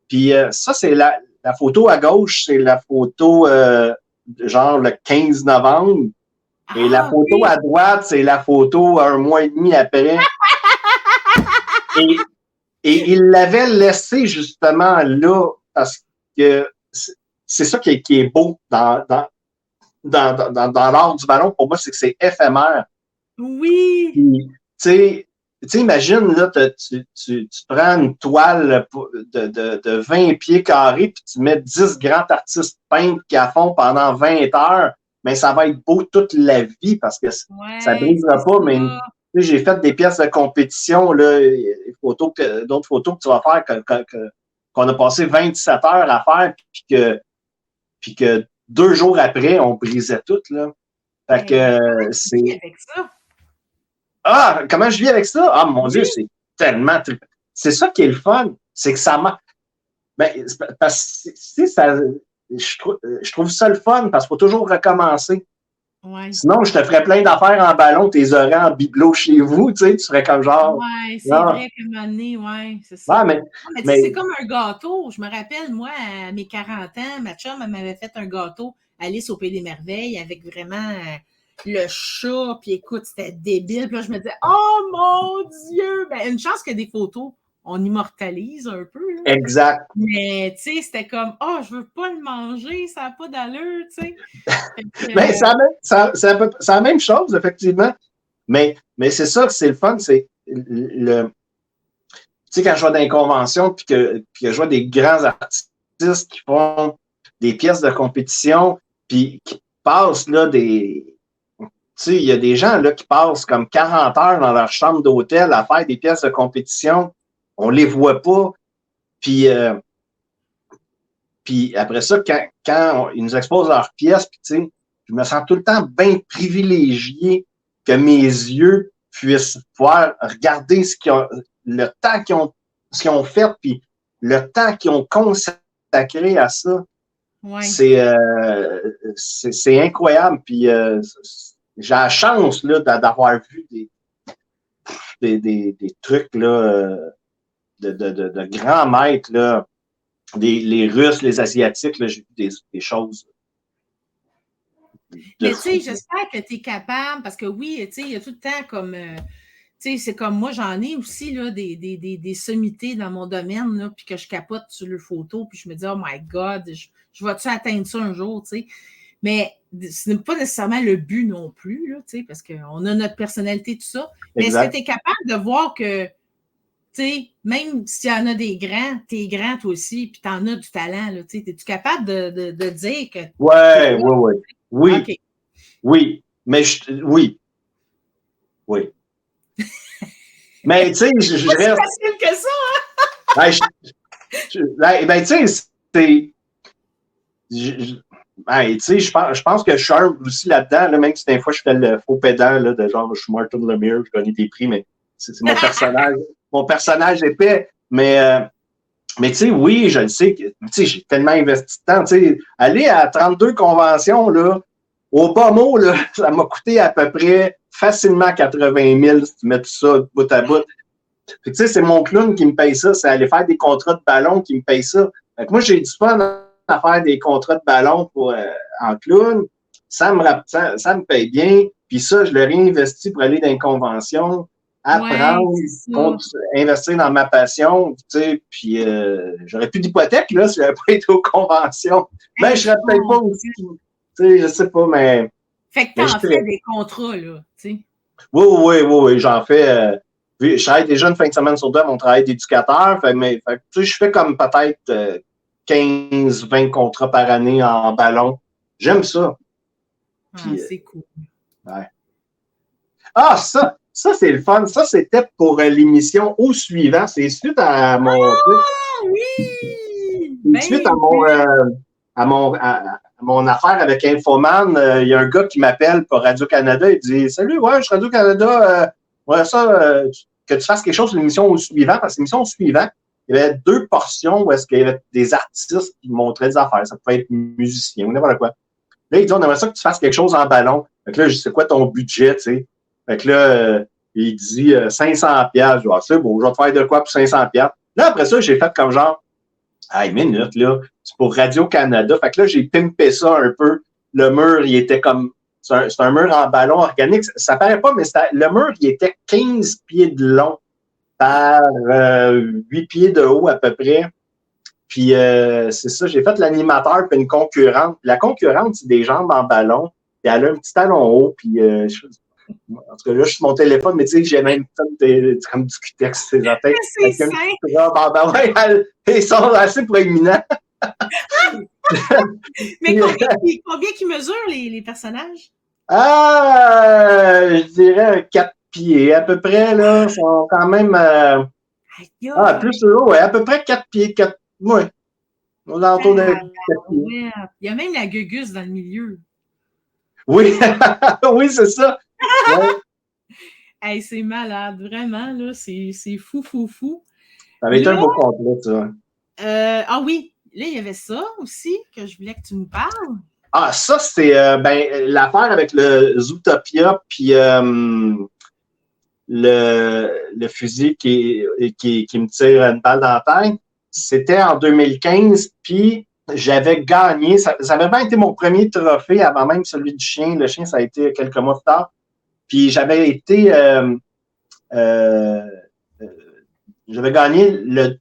Puis ça, c'est la photo à gauche, c'est la photo genre le 15 novembre. Et la photo à droite, c'est la photo un mois et demi après. Et il l'avait laissé justement là parce que c'est ça qui est beau dans l'art du ballon. Pour moi, c'est que c'est éphémère.
Oui!
Tu sais, imagine, là, tu prends une toile de 20 pieds carrés puis tu mets 10 grands artistes peintres qui la font pendant 20 heures. Mais ça va être beau toute la vie parce que ça ne brisera pas. Mais j'ai fait des pièces de compétition, là, d'autres photos que tu vas faire qu'on a passé 27 heures à faire puis que 2 jours après, on brisait toutes. Là. Fait que c'est.
Avec ça?
Comment je vis avec ça? Ah, mon Dieu, c'est tellement trippant. C'est ça qui est le fun. C'est que ça marche. Ben, parce que ça. Je trouve ça le fun parce qu'il faut toujours recommencer.
Ouais.
Sinon, je te ferais plein d'affaires en ballon, tes aurais en bibelot chez vous, tu sais, tu serais comme genre.
Ouais, c'est vrai qu'à un moment donné, ouais, c'est ça.
Ouais,
mais c'est comme un gâteau. Je me rappelle, moi, à mes 40 ans, ma chum, elle m'avait fait un gâteau Alice au Pays des Merveilles avec vraiment le chat, puis écoute, c'était débile. Puis là, je me disais, oh mon Dieu! Ben, une chance qu'il y a des photos. On immortalise un peu. Là.
Exact.
Mais, tu sais, c'était comme, je veux pas le manger, ça n'a pas d'allure, tu sais.
Mais c'est la même chose, effectivement. Mais c'est ça que c'est le fun, c'est tu sais, quand je vois dans les conventions, puis que je vois des grands artistes qui font des pièces de compétition, puis qui passent, là, tu sais, il y a des gens, là, qui passent comme 40 heures dans leur chambre d'hôtel à faire des pièces de compétition. On les voit pas. Puis Puis après ça, quand ils nous exposent leurs pièces, puis tu sais, je me sens tout le temps bien privilégié que mes yeux puissent pouvoir regarder le temps ce qu'ils ont fait, puis le temps qu'ils ont consacré à ça.
Ouais.
C'est incroyable. Puis j'ai la chance là, d'avoir vu des trucs là, de grands maîtres, là, les Russes, les Asiatiques, là, j'ai vu des choses.
Mais tu sais, j'espère que tu es capable, parce que oui, tu sais, il y a tout le temps comme. Tu sais, c'est comme moi, j'en ai aussi là, des sommités dans mon domaine, là, puis que je capote sur leurs photos, puis je me dis, oh my God, je vais-tu atteindre ça un jour, tu sais. Mais ce n'est pas nécessairement le but non plus, là, tu sais, parce qu'on a notre personnalité, tout ça. Mais est-ce que tu es capable de voir que, tu sais, même s'il y en a des grands, tu es grand toi aussi, puis tu en as du talent, là, tu sais, es-tu capable de dire que.
Oui.
Okay.
Oui. Mais oui. Oui. Mais tu sais, je reste.
C'est facile que ça,
hein? Ben, tu sais, c'est. Tu sais, je pense que je suis humble aussi là-dedans, là, même si des fois je fais le faux pédant, là, de genre, je suis Martin Lemire, je gagne des prix, mais c'est mon personnage, mon personnage épais. Mais tu sais, oui, je le sais, tu sais, j'ai tellement investi de temps, tu sais, aller à 32 conventions, là, au bas mot, là, ça m'a coûté à peu près facilement 80 000 si tu mets tout ça bout à bout. Puis, tu sais, c'est mon clown qui me paye ça, c'est aller faire des contrats de ballon qui me paye ça. Fait que moi, j'ai du fun à faire des contrats de ballon en clown. Ça me paye bien. Puis ça, je l'ai réinvesti pour aller dans une convention, apprendre, investir dans ma passion. Tu sais, puis j'aurais plus d'hypothèque là si j'avais pas été aux conventions. Ben, je serais peut-être pas aussi. Tu sais, je sais pas, mais.
Fait que t'en fais des contrats, là, tu sais.
Oui, j'en fais. Je travaille déjà une fin de semaine sur deux à mon travail d'éducateur. Tu sais, je fais comme peut-être 15-20 contrats par année en ballon. J'aime ça.
Puis, c'est cool.
Ouais. Ah, ça c'est le fun. Ça, c'était pour l'émission Au suivant. C'est suite à mon.
Ah oui!
Suite à mon affaire avec Infoman, il y a un gars qui m'appelle pour Radio-Canada. Il dit Salut, ouais, je suis Radio-Canada. Que tu fasses quelque chose sur l'émission Au suivant. Parce que l'émission Au suivant, il y avait 2 portions où est-ce qu'il y avait des artistes qui montraient des affaires. Ça pouvait être musicien ou n'importe quoi. Là, il dit, on aimerait ça que tu fasses quelque chose en ballon. Fait que là, je sais quoi ton budget, tu sais. Fait que là, il dit 500$. Je dis, c'est beau, je vais te faire de quoi pour 500$. Là, après ça, j'ai fait comme genre, une minute, là, c'est pour Radio-Canada. Fait que là, j'ai pimpé ça un peu. Le mur, il était comme, c'est un mur en ballon organique. Ça paraît pas, mais le mur, il était 15 pieds de long par 8 pieds de haut à peu près. Puis c'est ça, j'ai fait l'animateur puis une concurrente. La concurrente, c'est des jambes en ballon. Puis elle a un petit talon haut. Puis en tout cas, là, je suis sur mon téléphone, mais tu sais, j'ai même fait comme du cutex, ces affaires.
C'est simple.
Ils sont assez proéminents.
Mais combien qui mesurent les personnages?
Je dirais 4 pieds à peu près, là. Ils sont quand même. Plus haut, ouais, à peu près 4 pieds. Ouais. Aux alentours de 4 pieds.
Il y a même la gugus dans le milieu.
Oui, oui, c'est ça. Ouais.
Hey, c'est malade, vraiment, là. C'est fou.
Ça avait été un beau complet, ça.
Oui, là, il y avait ça aussi que je voulais que tu nous parles.
Ah, ça, c'est l'affaire avec le Zootopia, puis le fusil qui me tire une balle dans la tête. C'était en 2015, puis j'avais gagné. Ça avait bien été mon premier trophée avant même celui du chien. Le chien, ça a été quelques mois plus tard. Puis j'avais été... j'avais gagné le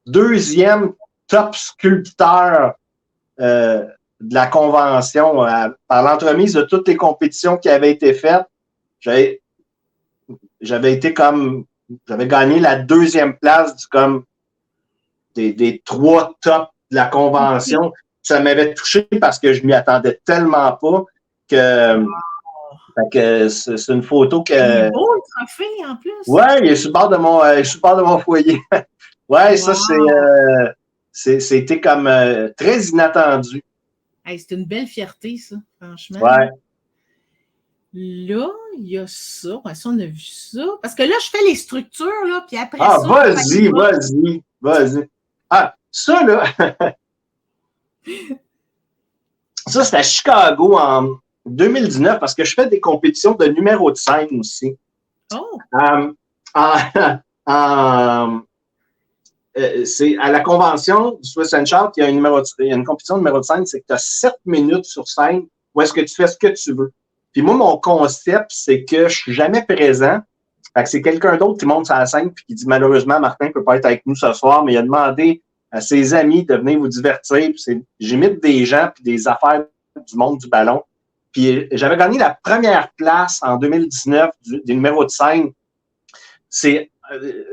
2e top sculpteur de la convention par l'entremise de toutes les compétitions qui avaient été faites. J'avais gagné la 2e place des 3 tops de la convention. Ça m'avait touché parce que je m'y attendais tellement pas que c'est une photo que.
Il est beau le trophée en plus.
Ouais, il est sur le bord de mon foyer. Ouais, ça C'était comme très inattendu.
Hey, c'est une belle fierté, ça, franchement.
Ouais.
Là, il y a ça. Ouais, ça, on a vu ça. Parce que là, je fais les structures, là, puis après
Ah,
ça...
vas-y. Ah, ça, là, ça, c'est à Chicago en 2019 parce que je fais des compétitions de numéro de scène aussi.
Oh!
C'est à la convention du Swiss and Shout, il y a une compétition de numéro de scène, c'est que tu as 7 minutes sur scène où est-ce que tu fais ce que tu veux. Puis moi, mon concept, c'est que je suis jamais présent. Fait que c'est quelqu'un d'autre qui monte sur la scène puis qui dit malheureusement, Martin ne peut pas être avec nous ce soir, mais il a demandé à ses amis de venir vous divertir. J'imite des gens puis des affaires du monde du ballon. Puis j'avais gagné la première place en 2019 des numéros de scène.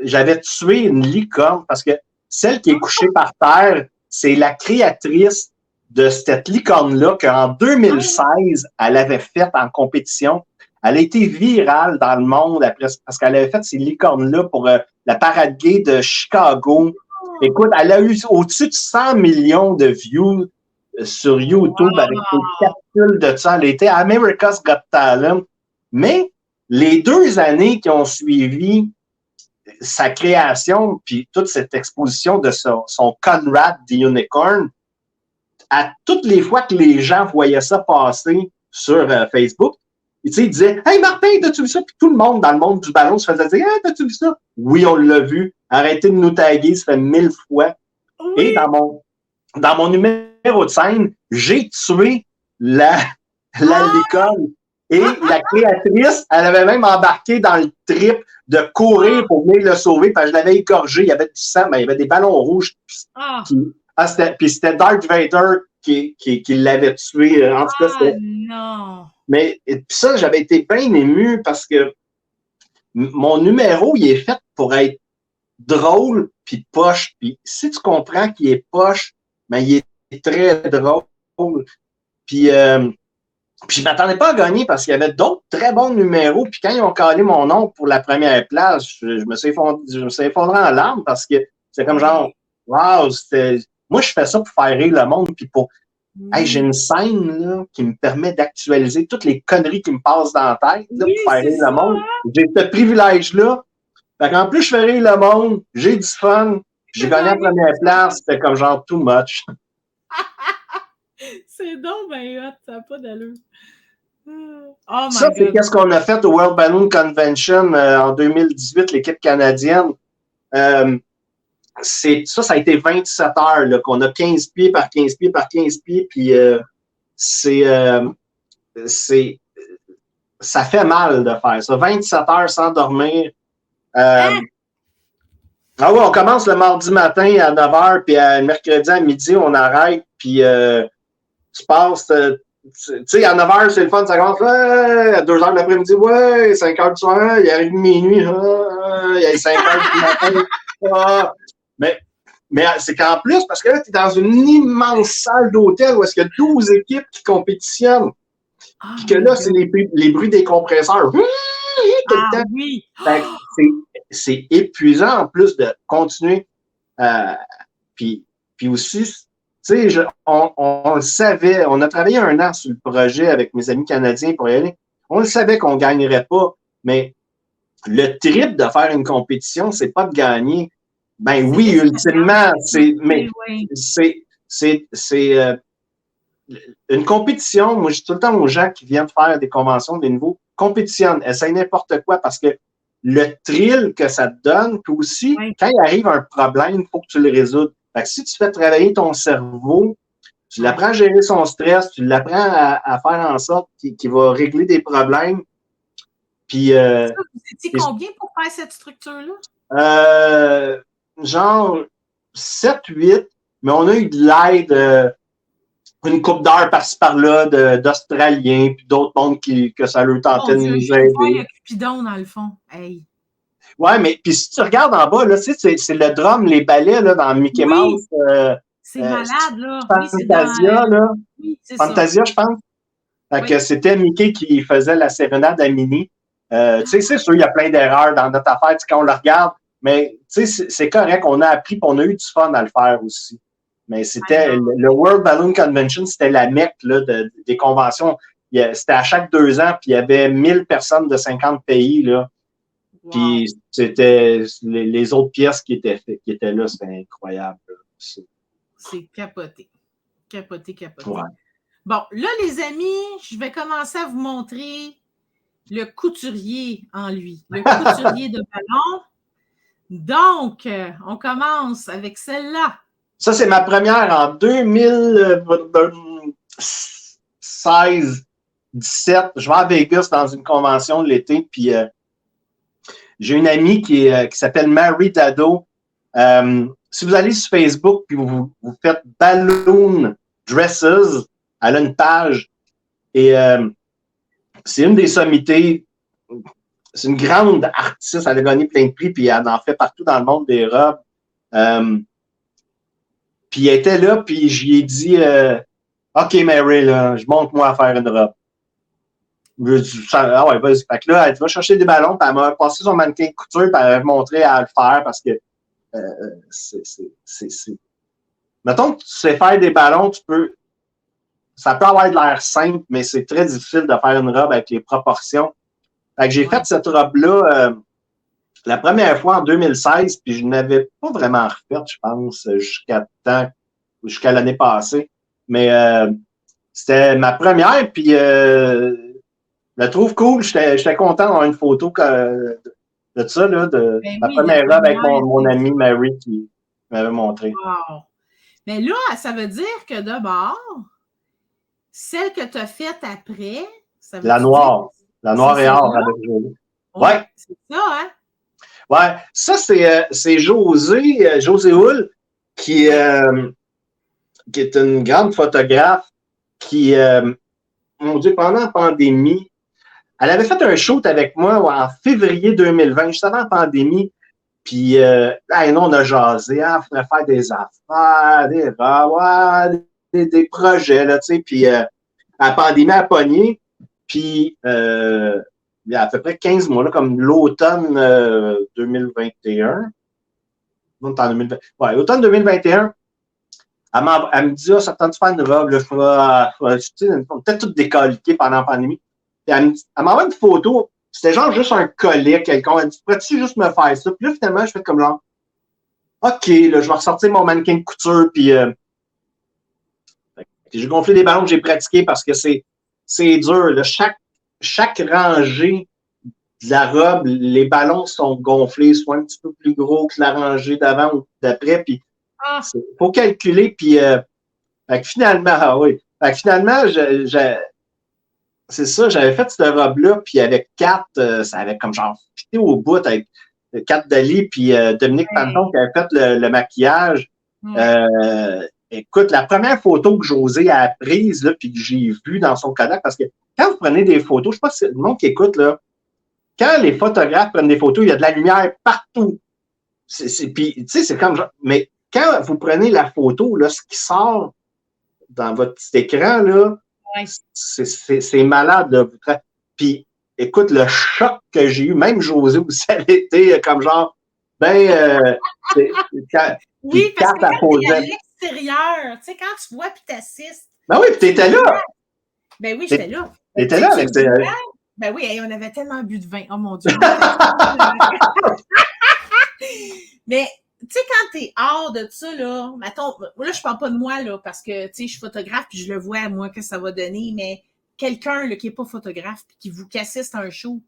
J'avais tué une licorne parce que celle qui est couchée par terre, c'est la créatrice de cette licorne-là qu'en 2016, elle avait faite en compétition. Elle a été virale dans le monde après, parce qu'elle avait fait ces licornes-là pour la parade gay de Chicago. Écoute, elle a eu au-dessus de 100 millions de views sur YouTube avec des capsules de ça. Elle était à America's Got Talent. Mais les 2 années qui ont suivi sa création, puis toute cette exposition de son Conrad the Unicorn, à toutes les fois que les gens voyaient ça passer sur Facebook, ils disaient « Hey Martin, t'as-tu vu ça? » Puis tout le monde dans le monde du ballon se faisait dire « Hey, t'as-tu vu ça? » Oui, on l'a vu. Arrêtez de nous taguer, ça fait 1000 fois. Oui. Et dans mon numéro de scène, j'ai tué la licorne. Et la créatrice, elle avait même embarqué dans le trip de courir pour venir le sauver, parce que je l'avais égorgé, il y avait du sang, mais il y avait des ballons rouges. Puis c'était Darth Vader qui l'avait tué. En tout cas, c'était...
non!
Mais puis ça, j'avais été bien ému parce que mon numéro, il est fait pour être drôle puis poche. Puis si tu comprends qu'il est poche, ben il est très drôle. Puis je m'attendais pas à gagner parce qu'il y avait d'autres très bons numéros. Puis quand ils ont calé mon nom pour la première place, je me suis effondré en larmes parce que c'est comme genre, wow, moi, je fais ça pour faire rire le monde. Puis hey, j'ai une scène là, qui me permet d'actualiser toutes les conneries qui me passent dans la tête là, pour faire rire le monde. J'ai ce privilège-là. Fait qu'en plus, je fais rire le monde, j'ai du fun, j'ai gagné la première place, c'était comme genre too much.
C'est donc ben hot, ça n'a pas d'allure. Oh my
ça,
God.
c'est qu'est-ce qu'on a fait au World Balloon Convention en 2018, l'équipe canadienne. Ça a été 27 heures, là, qu'on a 15 pieds par 15 pieds par 15 pieds, puis ça fait mal de faire ça. 27 heures sans dormir. Ah oui, on commence le mardi matin à 9 h, puis le mercredi à midi, on arrête, puis tu passes, tu sais, à 9 h, c'est le fun, ça commence, ouais, à 2 h de l'après-midi, ouais, 5 h du soir, il arrive minuit, il y a 5 h du matin. Mais c'est qu'en plus, parce que là, tu es dans une immense salle d'hôtel où est-ce qu'il y a 12 équipes qui compétitionnent. Puis que là, c'est les bruits des compresseurs.
Oui.
C'est épuisant en plus de continuer. Puis aussi, tu sais, on le savait, on a travaillé 1 an sur le projet avec mes amis canadiens pour y aller. On le savait qu'on ne gagnerait pas, mais le trip de faire une compétition, c'est pas de gagner. Ben oui, ultimement, c'est une compétition. Moi, je dis tout le temps aux gens qui viennent faire des conventions de niveau, compétitionne, essaye n'importe quoi parce que le thrill que ça te donne, puis aussi, quand il arrive un problème, il faut que tu le résoudes. Fait que si tu fais travailler ton cerveau, tu l'apprends à gérer son stress, tu l'apprends à faire en sorte qu'il va régler des problèmes. Puis,
vous étiez combien pour faire cette structure-là?
Genre 7-8, mais on a eu de l'aide, une couple d'heures par-ci par-là d'Australiens, puis d'autres mondes que ça leur tentait de nous aider.
Il y a Cupidon dans le fond. Hey.
Ouais, mais puis si tu regardes en bas, là, tu sais, c'est le drum, les ballets là, dans Mickey Mouse.
C'est malade, là.
Fantasia, là. Oui, Fantasia, je pense. Fait que c'était Mickey qui faisait la sérénade à Minnie. Tu sais, c'est sûr, il y a plein d'erreurs dans notre affaire quand on le regarde, mais tu sais, c'est correct, on a appris et on a eu du fun à le faire aussi. Mais c'était le World Balloon Convention, c'était la mecque là, des conventions. C'était à chaque 2 ans, puis il y avait 1000 personnes de 50 pays. Là. Wow. Puis c'était les autres pièces qui étaient là, c'était incroyable.
C'est capoté. Capoté.
Ouais.
Bon, là, les amis, je vais commencer à vous montrer le couturier en lui. Le couturier de ballon. Donc, on commence avec celle-là.
Ça, c'est ma première en 2016, 17. Je vais à Vegas dans une convention de l'été, puis j'ai une amie qui s'appelle Mary Dado. Si vous allez sur Facebook puis vous faites Balloon Dresses, elle a une page et c'est une des sommités. C'est une grande artiste, elle a gagné plein de prix puis elle en fait partout dans le monde des robes. Puis elle était là puis je lui ai dit OK Mary, là, je montre-moi à faire une robe. Ah ouais, vas-y. Fait que là, elle va chercher des ballons, puis elle m'a passé son mannequin de couture, puis elle m'a montré à le faire parce que Mettons que tu sais faire des ballons, ça peut avoir de l'air simple, mais c'est très difficile de faire une robe avec les proportions. Fait que j'ai fait cette robe-là la première fois en 2016, puis je n'avais pas vraiment refait, je pense, jusqu'à l'année passée. Mais c'était ma première, puis je la trouve cool. J'étais content d'avoir une photo de ça, là, de ma première robe avec mon ami Mary qui m'avait montré.
Wow. Mais là, ça veut dire que d'abord, celle que tu as faite après, ça veut
la noire. La noire et or avec Jolie. Ouais.
C'est ça, hein?
Ouais. Ça, c'est José Houle, qui est une grande photographe qui, mon Dieu, pendant la pandémie, elle avait fait un shoot avec moi en février 2020, juste avant la pandémie. Puis, non, on a jasé, il faudrait faire des affaires, des projets, là, tu sais. Puis, la pandémie a pogné. Puis, il y a à peu près 15 mois, là, comme l'automne 2021. Ouais, l'automne 2021, elle me dit, ça te tente de faire une robe, là, on était tous décolletés pendant la pandémie. Puis elle m'envoie une photo, c'était genre juste un collet quelconque. Elle dit, pourrais-tu juste me faire ça? Puis là, finalement, je fais comme genre, OK, là, je vais ressortir mon mannequin de couture, puis j'ai gonflé des ballons que j'ai pratiqués parce que c'est dur. Là. Chaque rangée de la robe, les ballons sont gonflés, soit un petit peu plus gros que la rangée d'avant ou d'après, puis il faut calculer, puis fait que finalement, c'est ça, j'avais fait cette robe-là, puis avec 4, ça avait comme genre fité au bout avec 4 Dali, puis Dominique Panton qui avait fait le maquillage. Écoute, la première photo que José a prise, là, puis que j'ai vue dans son Kodak, parce que quand vous prenez des photos, je sais pas si le monde qui écoute, là, quand les photographes prennent des photos, il y a de la lumière partout. Puis, tu sais, c'est comme genre, mais quand vous prenez la photo, là, ce qui sort dans votre petit écran, là, c'est malade, là. Puis, écoute, le choc que j'ai eu, même José aussi, elle était comme genre,
oui, parce que quand t'es à l'extérieur, tu sais, quand tu vois puis t'assistes.
Ben oui, puis t'étais là.
Ben oui, j'étais là.
T'étais là avec
ben oui, on avait tellement bu de vin. Oh mon Dieu. Mais, tu sais, quand t'es hors de ça, là, mettons, là, je parle pas de moi, là, parce que, tu sais, je suis photographe puis je le vois à moi que ça va donner, mais quelqu'un, là, qui est pas photographe puis qui vous assiste à un shoot,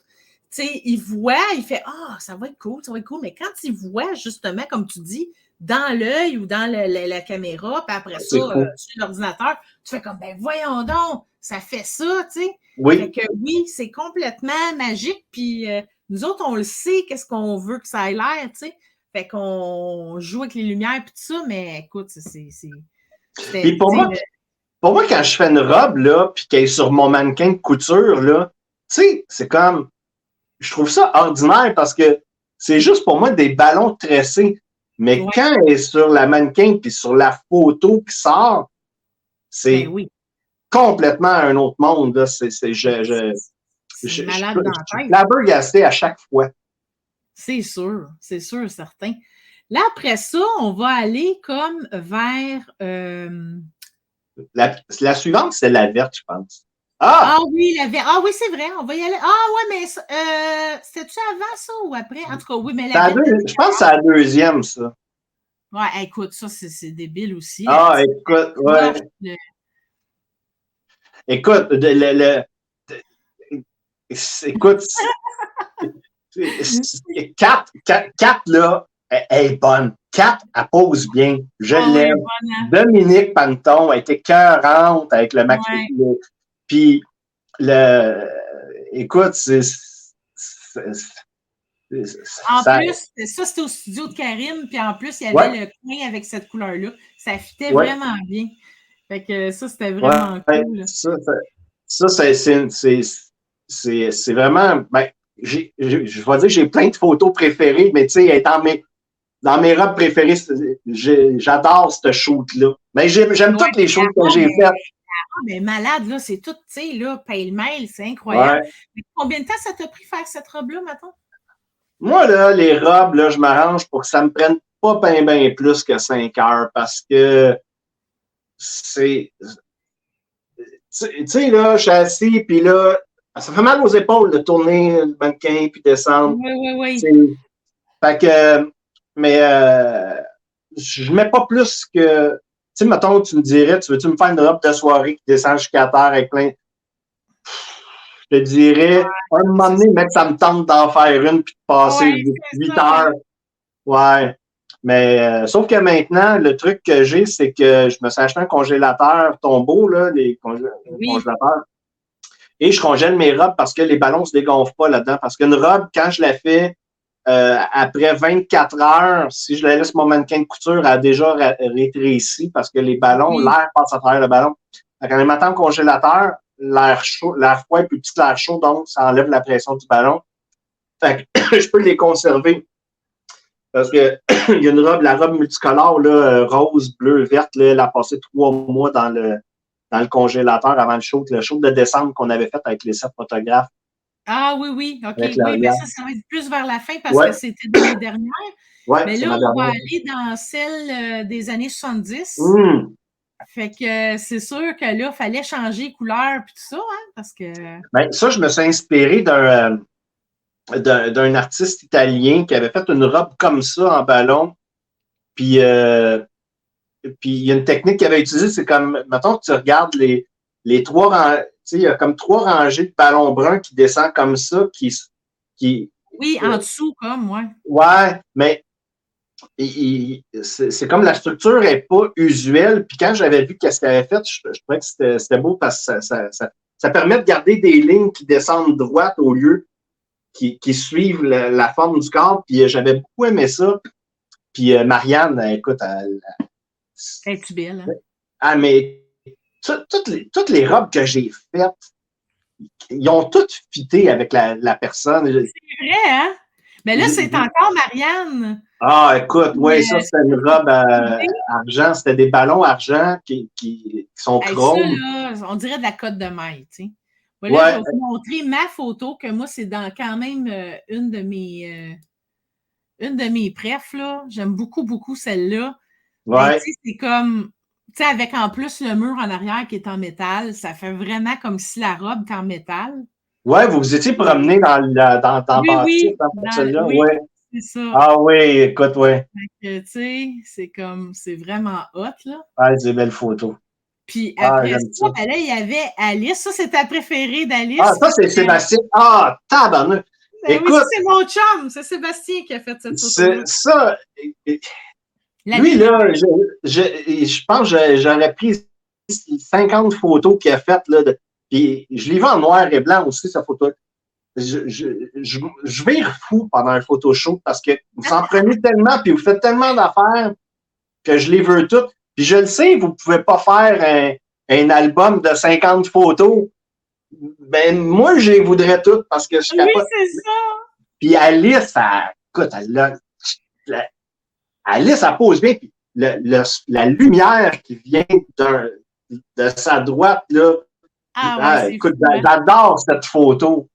tu sais, il voit, il fait, ça va être cool, mais quand il voit, justement, comme tu dis, dans l'œil ou dans la caméra, puis après ça, sur l'ordinateur, tu fais comme, ben voyons donc, ça fait ça, tu sais.
Oui.
Fait que oui, c'est complètement magique, puis nous autres, on le sait, qu'est-ce qu'on veut que ça ait l'air, tu sais. Fait qu'on joue avec les lumières puis tout ça, mais écoute,
Puis pour moi, quand je fais une robe, là, puis qu'elle est sur mon mannequin de couture, là, tu sais, c'est comme, je trouve ça ordinaire parce que c'est juste pour moi des ballons tressés. Mais quand elle est sur la mannequin puis sur la photo qui sort, c'est complètement un autre monde, là. Je suis flabbergasté à chaque fois.
C'est sûr, certain. Là, après ça, on va aller comme vers...
La suivante, c'est la verte, je pense. Ah!
oui, ah oui, c'est vrai, on va y aller. Ah ouais, mais c'était-tu avant ça ou après? En tout cas, oui, mais la verte...
Je pense que c'est la deuxième, ça.
Ouais, écoute, ça, c'est débile aussi.
Ah, écoute, ouais. Écoute, écoute, Kat, là, elle est bonne. Kat, elle pose bien. Je l'aime.
Hein?
Dominique Panton a été cœurante avec le maquillage. Puis, écoute,
en plus, ça, c'était au studio de Karim, puis en plus, il y avait le coin avec cette couleur-là. Ça fitait vraiment bien. Fait que ça, c'était vraiment cool.
Ça, c'est vraiment... Ben, je vais dire que j'ai plein de photos préférées, mais tu sais, dans mes robes préférées, j'adore ce shoot-là. Mais j'aime toutes les shoots que j'ai faites.
Mais malade, là, c'est tout, tu sais, là, pêle-mêle, c'est incroyable. Mais combien de temps ça t'a pris faire cette robe-là, mettons?
Moi, là, les robes, là, je m'arrange pour que ça me prenne pas bien plus que 5 heures parce que c'est... Tu sais, là, je suis assis, puis là, ça fait mal aux épaules de tourner le mannequin puis descendre.
Oui.
Fait que, mais je mets pas plus que... Tu sais, mettons, tu me dirais, tu veux-tu me faire une robe de soirée qui descend jusqu'à terre avec plein... Je te dirais, un moment donné, mec, ça me tente d'en faire une puis de passer 8 heures. Ouais. Mais sauf que maintenant, le truc que j'ai, c'est que je me suis acheté un congélateur Tombeau, là, les congélateurs. Et je congèle mes robes parce que les ballons ne se dégonflent pas là-dedans. Parce qu'une robe, quand je la fais après 24 heures, si je la laisse mon mannequin de couture, elle a déjà rétréci parce que les ballons, l'air passe à travers le ballon. Quand on mettant au congélateur, l'air chaud, l'air froid est plus petit que l'air chaud, donc ça enlève la pression du ballon. Fait que je peux les conserver. Parce que il y a une robe, la robe multicolore, là, rose, bleu, verte, là, elle a passé 3 mois dans le congélateur avant le show de décembre qu'on avait fait avec les 7 photographes.
Ah oui, OK. Oui, mais ça va être plus vers la fin parce que c'était l'année dernière. Mais là, on va aller dans celle des années 70. Fait que c'est sûr que là, il fallait changer couleur et tout ça, hein, parce que...
Ben, ça, je me suis inspiré d'un artiste italien qui avait fait une robe comme ça en ballon. Puis il y a une technique qu'il avait utilisée, c'est comme, mettons que tu regardes les 3 rangées, tu sais, il y a comme 3 rangées de ballons bruns qui descendent comme ça, qui
oui, en dessous, comme, ouais.
Ouais, mais c'est comme la structure n'est pas usuelle. Puis quand j'avais vu qu'est-ce qu'elle avait fait, je trouvais que c'était beau parce que ça permet de garder des lignes qui descendent droites au lieu qui suivent la forme du corps. Puis j'avais beaucoup aimé ça. Puis Marianne, écoute,
Es-tu belle, hein?
Ah, mais toutes les robes que j'ai faites, ils ont toutes fité avec la personne. C'est
vrai, hein? Mais là, c'est encore Marianne.
Ah, écoute, oui, ça, c'était une robe argent. C'était des ballons argent qui sont chromes.
Ça, là, on dirait de la cote de maille, tu sais. Voilà, je vais vous montrer ma photo, que moi, c'est dans quand même une de mes prefs, là. J'aime beaucoup, beaucoup celle-là.
Ouais.
Tu sais, c'est comme, tu sais, avec en plus le mur en arrière qui est en métal, ça fait vraiment comme si la robe était en métal.
Ouais, vous vous étiez promené dans
oui,
celle-là,
oui,
ouais.
C'est ça.
Ah oui, écoute, ouais.
Tu sais, c'est vraiment hot, là.
Ah, c'est des belles photos.
Puis après ça, ben là, il y avait Alice. Ça, c'est ta préférée d'Alice.
Ah, ça, c'est Sébastien. Ah, tabarnak. Écoute,
oui, c'est mon chum. C'est Sébastien qui a fait cette photo.
Ça. Lui, là, je pense que j'aurais pris 50 photos qu'il a faites, là. Puis je l'ai vu en noir et blanc aussi, sa photo. Je vire fou pendant un photoshoot parce que vous en prenez tellement, puis vous faites tellement d'affaires que je les veux toutes. Puis je le sais, vous ne pouvez pas faire un album de 50 photos. Ben, moi, je les voudrais toutes parce que je suis capable.
Oui, c'est ça.
Puis Alice, Alice, elle pose bien. Puis la lumière qui vient de sa droite, là.
Ah, ouais,
écoute, j'adore cette photo.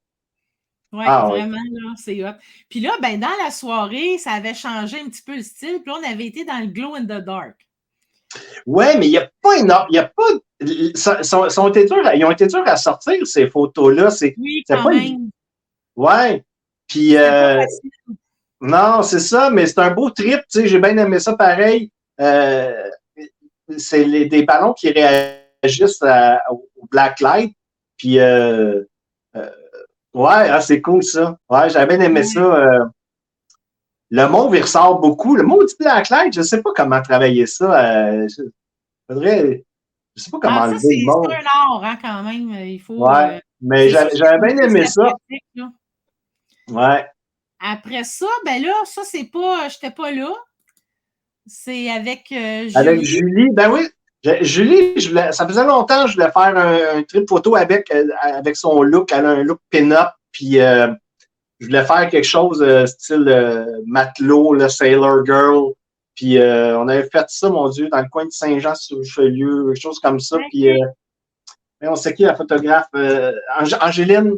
Oui,
Ah oui.
vraiment, là, c'est hot. Puis là, ben, dans la soirée, ça avait changé un petit peu le style. Puis là, on avait été dans le glow in the dark.
Ouais, mais il n'y a pas énorme. Il y a pas. Ils ont été durs à sortir, ces photos-là.
Oui,
C'est
quand
pas.
même.
Ouais. Puis,
C'était pas facile.
non, c'est ça, mais c'est un beau trip. Tu sais, j'ai bien aimé ça pareil. C'est des ballons qui réagissent au black light. Puis, euh, ouais, ah, c'est cool ça. Ouais, j'avais bien aimé ça.
Ouais.
Le mauve, il ressort beaucoup. Le mot du black light, je ne sais pas comment travailler ça. Je sais pas comment
Ah, ça,
enlever le
c'est
mauve.
un art, hein, quand même. Il faut.
Ouais, mais
C'est sûr que ça
j'avais
prend
bien
plus
aimé
de
ça.
pratique, là.
Ouais.
Après ça, ben là, ça, c'est pas. J'étais pas là. C'est avec
Avec
Julie.
Julie, ben oui. Julie, ça faisait longtemps que je voulais faire un trip photo avec son look. Elle a un look pin-up, puis je voulais faire quelque chose style matelot, là, Sailor Girl. Puis on avait fait ça, mon Dieu, dans le coin de Saint-Jean-sur-Richelieu, quelque chose comme ça. Puis
OK.
on sait qui la photographe? Angéline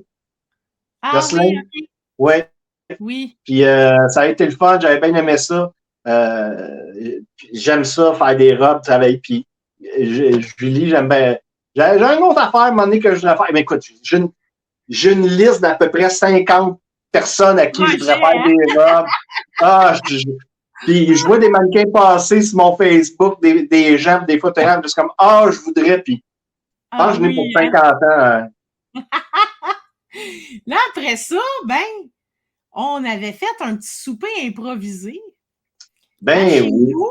Ah oui,
Gosselin.
OK.
Ouais.
Oui.
Puis ça a été le fun, j'avais bien aimé ça. J'aime ça, faire des robes, travailler. Puis Julie, j'aime bien. J'ai une autre affaire à un moment donné que je voulais faire. Mais écoute, j'ai une liste d'à peu près 50 personnes à qui je voudrais
Projet,
faire
hein?
des robes. Ah, puis je vois des mannequins passer sur mon Facebook, des gens, des photographes, juste comme ah, je voudrais. Puis je pense
Ah
que je n'ai pour
oui, hein?
50 ans.
Là, après ça, ben, on avait fait un petit souper improvisé à
Ben
chez
oui.
nous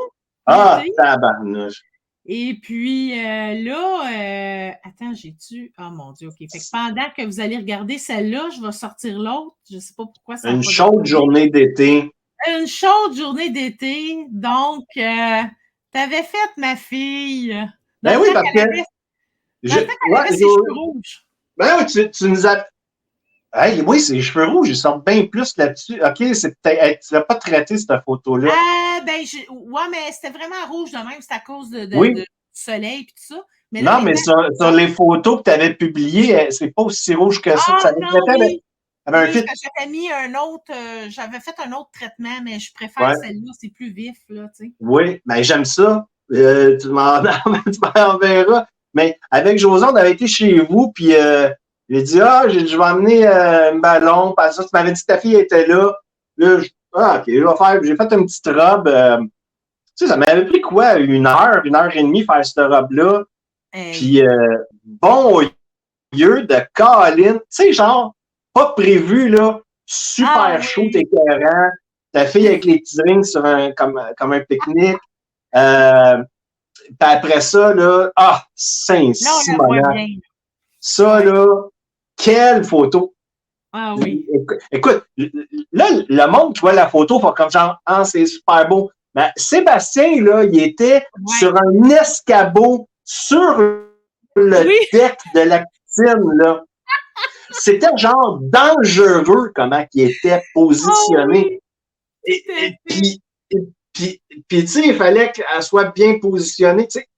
Ah,
l'été.
tabarnouche.
Et puis là, attends, j'ai-tu. Ah mon Dieu, OK. Fait que pendant que vous allez regarder celle-là, je vais sortir l'autre. Je ne sais pas pourquoi ça n'a
Une
pas
chaude
décollé.
journée d'été.
Une chaude journée d'été. Donc, t'avais fait ma fille dans
Ben
le
oui,
temps
parce que
qu'elle avait ses cheveux rouges.
ben oui, tu nous as. Hey, oui, c'est les cheveux rouges, ils sortent bien plus là-dessus. OK, c'est peut-être. Hey, tu l'as pas traité, cette photo-là.
Ben, ouais, mais c'était vraiment rouge de même, c'est à cause
Oui.
de soleil et tout ça. Mais là,
Non, mais
maintenant,
sur les photos que tu avais publiées, c'est pas aussi rouge que ça. Ça
ah
avait
non,
traité avec,
oui.
avec un
Oui,
fit.
parce que j'avais mis un autre, j'avais fait un autre traitement, mais je préfère
Ouais.
celle-là, c'est plus vif, là, tu sais.
Oui, mais j'aime ça. Tu m'en enverras. Mais avec José, on avait été chez vous, puis j'ai dit ah, je vais emmener un ballon. Parce que tu m'avais dit que ta fille était là. Là, OK, je vais faire. J'ai fait une petite robe. Tu sais, ça m'avait pris quoi, 1 heure et demie faire cette robe-là.
Hey.
Puis bon lieu de Colin. Tu sais, genre, pas prévu, là.
Ah
Super chaud,
oui.
écœurant. Ta fille avec les petits rings sur comme un pique-nique. Puis après ça, là,
Là, on la voit
Saint-Simonac.
bien.
Ça,
Ouais.
là, quelle photo!
Ah oui.
Écoute, là, le monde qui voit la photo fait comme genre, ah, c'est super beau. Mais Sébastien, là, il était
Ouais.
sur un escabeau sur le
Oui.
deck de la piscine, là. C'était genre dangereux comment il était
Oh
positionné.
oui. Tout
Et,
à
et
fait.
puis, tu sais, il fallait qu'elle soit bien positionnée. Tu sais,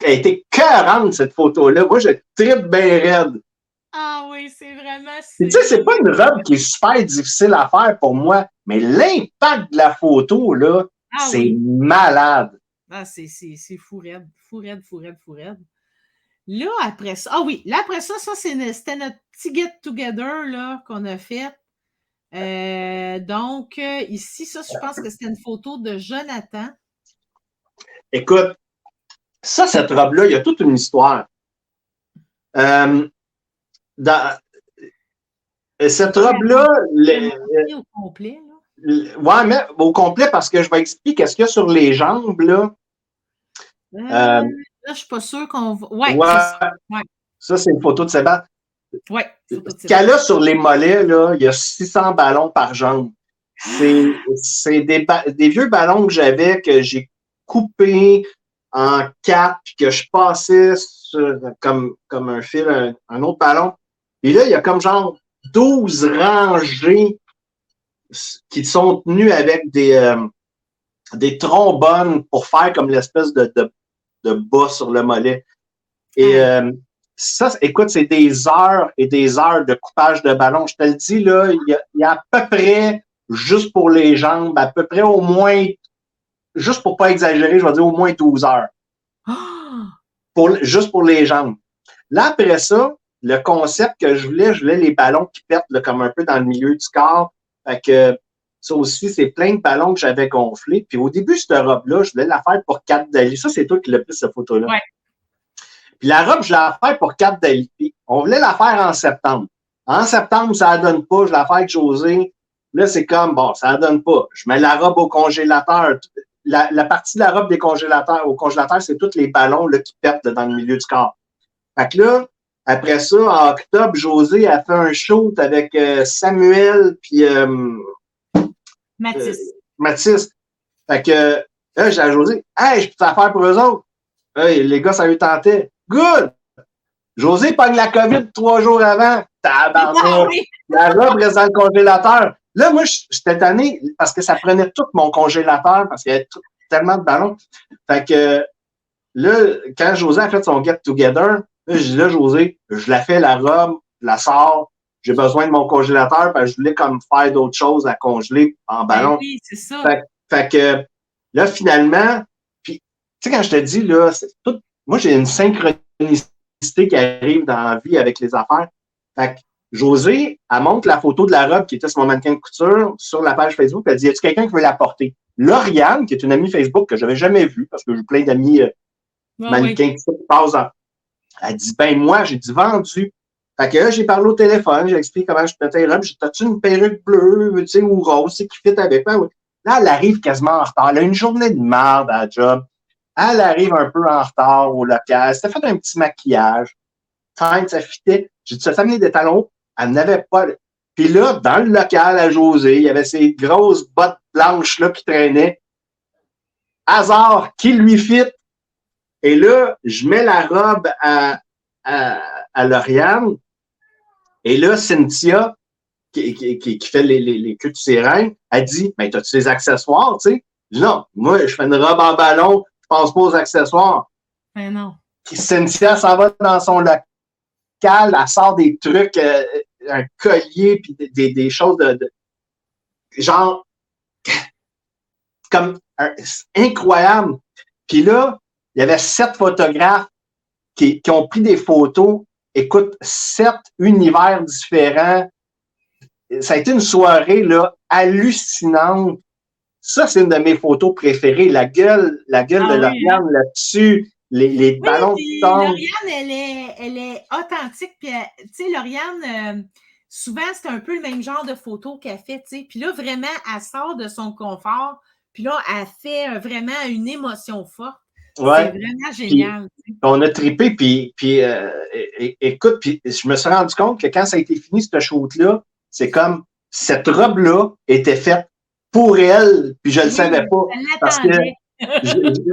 elle était 40 cette photo-là. Moi, je tripe bien raide.
Ah oui, c'est vraiment,
Puis,
c'est
tu sais, c'est
vraiment.
pas une robe qui est super difficile à faire pour moi, mais l'impact de la photo, là,
Ah
c'est
oui.
malade.
Ah, c'est fou raide. Fou raide, fou raide, fou raide. Là, après ça, ah oui, là, après ça, c'était notre petit get-together là, qu'on a fait. Donc, ici, ça, je pense que c'était une photo de Jonathan.
Écoute, ça, cette robe-là, il y a toute une histoire. Euh, dans, cette
Peux-tu
robe-là,
la montrer au complet, là?
ouais, mais au complet, parce que je vais expliquer qu'est-ce qu'il y a sur les jambes, là.
Là, je ne suis pas sûre qu'on va. Ouais, c'est ça.
Ouais,
Ouais,
ça, c'est une photo de Sébastien.
ouais, photo de
Ce qu'elle
Sébastien.
a sur les mollets, là, il y a 600 ballons par jambe. C'est des vieux ballons que j'avais, que j'ai coupés en quatre, puis que je passais comme un fil, un autre ballon. Et là, il y a comme genre 12 rangées qui sont tenues avec des trombones pour faire comme l'espèce de bas sur le mollet. Et
Aïe.
ça, écoute, c'est des heures et des heures de coupage de ballon. Je te le dis, là, il y a à peu près, juste pour les jambes, à peu près au moins, juste pour pas exagérer, je vais dire au moins 12 heures. Juste pour les jambes. Là, après ça, le concept que je voulais les ballons qui pètent là, comme un peu dans le milieu du corps. Fait que ça aussi, c'est plein de ballons que j'avais gonflés. Puis au début, cette robe-là, je voulais la faire pour 4 Dali. Ça, c'est toi qui l'as pris, cette photo-là.
Ouais.
Puis la robe, je l'ai faire pour 4 Dali. Puis on voulait la faire en septembre. En septembre, ça ne donne pas. Je la fais avec José. Là, c'est comme, bon, ça ne donne pas. Je mets la robe au congélateur. La partie de la robe au congélateur, c'est tous les ballons là, qui pètent là, dans le milieu du corps. Fait que là, après ça, en octobre, José a fait un shoot avec Samuel puis Mathis. Fait que là, j'ai à José, hey, je peux t'en faire pour eux autres. Hey, les gars, ça lui tentait. Good! José pogne la COVID 3 jours avant. Tabarnak! La robe reste dans le congélateur. Là, moi, j'étais tanné parce que ça prenait tout mon congélateur parce qu'il y avait tellement de ballons. Fait que là, quand José a fait son get-together, là, je dis là, José, je la fais la robe, je la sors, j'ai besoin de mon congélateur parce que je voulais comme faire d'autres choses à congeler en ballon.
Oui, c'est ça.
Fait que là, finalement, puis, tu sais, quand je te dis, là, c'est tout, moi, j'ai une synchronicité qui arrive dans la vie avec les affaires. Fait que José, elle montre la photo de la robe qui était sur mon mannequin de couture sur la page Facebook. Elle dit, y a-tu quelqu'un qui veut la porter? Lauriane, qui est une amie Facebook que j'avais jamais vue parce que j'ai plein d'amis mannequins qui passent en. Elle dit, ben moi, j'ai dit vendu. Fait que là, j'ai parlé au téléphone, j'ai expliqué comment je mettais les robes. J'ai dit, t'as-tu une perruque bleue, tu sais, ou rose, qui fit avec moi? Là, elle arrive quasiment en retard. Elle a une journée de merde à la job. Elle arrive un peu en retard au local. Elle s'était fait un petit maquillage. Time, ça fitait. J'ai dit, ça t'a amené des talons. Elle n'avait pas. Puis là, dans le local à José, il y avait ces grosses bottes blanches-là qui traînaient. Hasard, qui lui fit? Et là, je mets la robe à Lauriane. Et là, Cynthia, qui fait les queues de sirène, elle dit, mais t'as-tu des accessoires, tu sais? Je dis, non, moi, je fais une robe en ballon, je pense pas aux accessoires.
Mais non.
Cynthia s'en va dans son local, elle sort des trucs, un collier, puis des choses de genre, comme incroyable. Puis là, il y avait 7 photographes qui ont pris des photos. Écoute, 7 univers différents. Ça a été une soirée là, hallucinante. Ça, c'est une de mes photos préférées. La gueule de Lauriane là-dessus, les ballons qui tombent.
Lauriane, elle est authentique. Puis, tu sais, Lauriane, souvent, c'est un peu le même genre de photo qu'elle fait. Tu sais. Puis là, vraiment, elle sort de son confort. Puis là, elle fait vraiment une émotion forte.
Ouais.
C'est vraiment génial.
Puis, on a trippé, puis écoute, puis je me suis rendu compte que quand ça a été fini, ce shoot-là, c'est comme cette robe-là était faite pour elle, puis je le savais pas. Parce que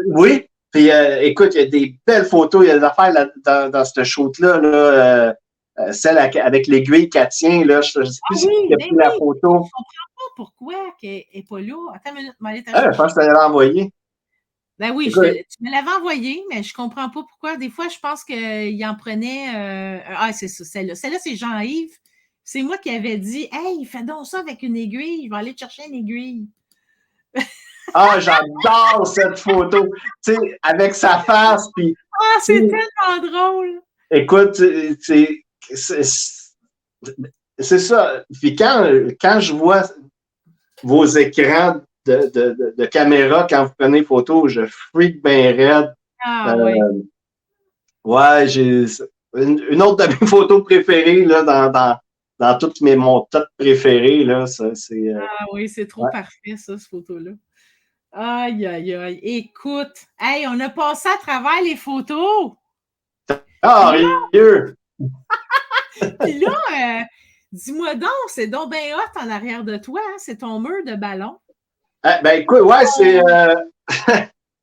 oui, puis écoute, il y a des belles photos, il y a des affaires là, dans ce shoot-là, là, celle avec l'aiguille qu'elle tient, là, je ne sais plus qui a pris la photo. Je ne
comprends pas pourquoi elle n'est pas là. Attends une minute,
je pense que tu l'avais envoyé.
Ben oui, tu me l'avais envoyé, mais je ne comprends pas pourquoi. Des fois, je pense qu'il en prenait. C'est ça, celle-là. Celle-là, c'est Jean-Yves. C'est moi qui avais dit, hey, fais donc ça avec une aiguille. Je vais aller te chercher une aiguille.
Ah, j'adore cette photo. Tu sais, avec sa face. Puis,
c'est tellement drôle.
Écoute, c'est ça. Puis quand je vois vos écrans de caméra, quand vous prenez photo, je freak bien raide. Ouais, j'ai une autre de mes photos préférées là, dans toutes mon top préféré. Là, c'est,
oui, c'est trop parfait, ça, cette photo-là. Aïe, aïe, aïe. Écoute, hey, on a passé à travers les photos.
Ah, rieux!
Puis là, dis-moi donc, c'est donc bien hot en arrière de toi, hein? C'est ton mur de ballon.
Ben écoute, ouais, c'est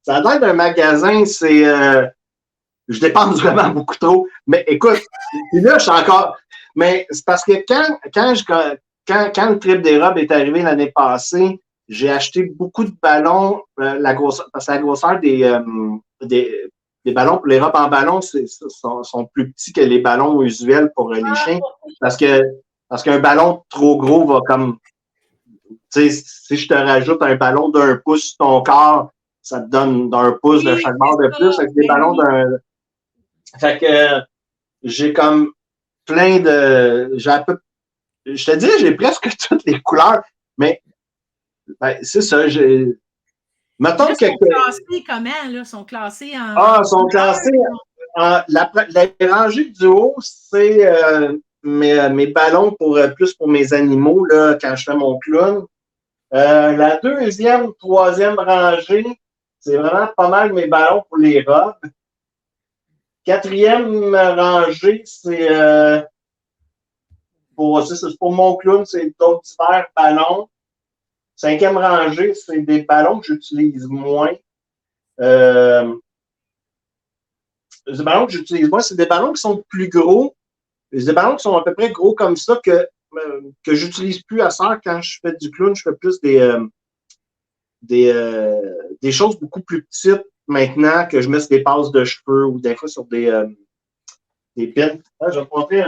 ça a l'air d'un magasin, c'est je dépense vraiment beaucoup trop. Mais écoute, là, je suis encore. Mais c'est parce que quand le trip des robes est arrivé l'année passée, j'ai acheté beaucoup de ballons, parce que la grosseur des les ballons pour les robes en ballon sont plus petits que les ballons usuels pour les chiens. Parce qu'un ballon trop gros va comme, tu sais, si je te rajoute un ballon d'1 pouce sur ton corps, ça te donne d'1 pouce de chaque barre de plus avec des ballons d'un. Fait que j'ai comme plein de. Je te dis, j'ai presque toutes les couleurs, mais ben, c'est ça. Mettons
là,
que.
Ils sont classés comment, là? Ils sont classés en.
Ah, ils sont classés. La rangée du haut, c'est mes ballons plus pour mes animaux, là, quand je fais mon clown. La deuxième, troisième rangée, c'est vraiment pas mal mes ballons pour les robes. Quatrième rangée, c'est pour mon clown, c'est d'autres divers ballons. Cinquième rangée, c'est des ballons que j'utilise moins. Les ballons que j'utilise moins, c'est des ballons qui sont plus gros. C'est des ballons qui sont à peu près gros comme ça que j'utilise plus à ça. Quand je fais du clown, je fais plus des choses beaucoup plus petites maintenant que je mets sur des passes de cheveux ou des fois sur des pins. Ah, je vais te montrer.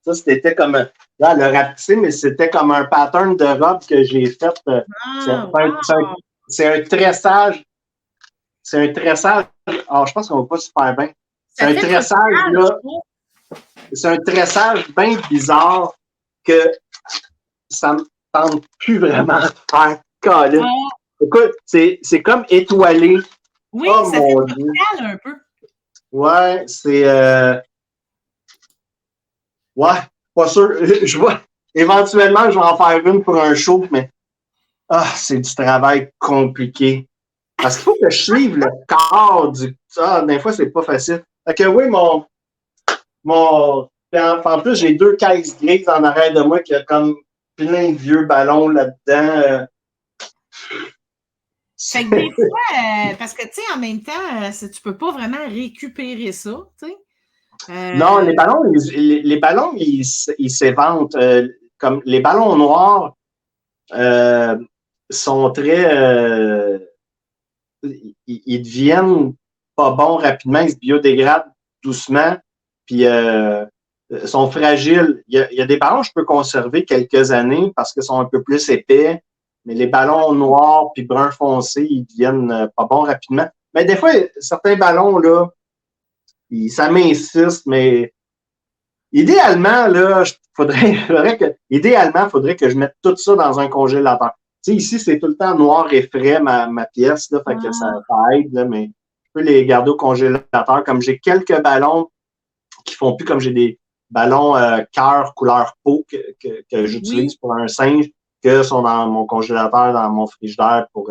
Ça, c'était comme. Là, elle a rapetissé, mais c'était comme un pattern de robe que j'ai fait. C'est un tressage. C'est un tressage. Je pense qu'on va pas super bien. C'est un tressage, là. C'est un tressage bien bizarre que ça me tente plus vraiment de faire. Colin. Écoute, c'est comme étoilé.
Oui, ça fait tropical un peu.
Ouais, c'est. Ouais, pas sûr. Je vois. Éventuellement, je vais en faire une pour un show, mais c'est du travail compliqué. Parce qu'il faut que je suive le corps du. Des fois, c'est pas facile. Fait que oui, en plus, j'ai 2 caisses grises en arrière de moi qui a comme plein de vieux ballons là-dedans.
Fait que des fois, parce que tu sais, en même temps, tu peux pas vraiment récupérer ça, tu sais.
Non, les ballons, ils s'éventent. Comme les ballons noirs sont très. Ils deviennent pas bons rapidement, ils se biodégradent doucement, puis sont fragiles. Il y a des ballons que je peux conserver quelques années parce qu'ils sont un peu plus épais, mais les ballons noirs puis brun foncé, ils deviennent pas bons rapidement. Mais des fois, certains ballons, là, ça m'insiste, mais idéalement, là, faudrait que je mette tout ça dans un congélateur. Tu sais, ici, c'est tout le temps noir et frais, ma pièce, là, fait que ça aide, là, mais je peux les garder au congélateur. Comme j'ai quelques ballons qui font plus comme j'ai des ballons cœur couleur peau que j'utilise pour un singe, que sont dans mon congélateur, dans mon frigidaire pour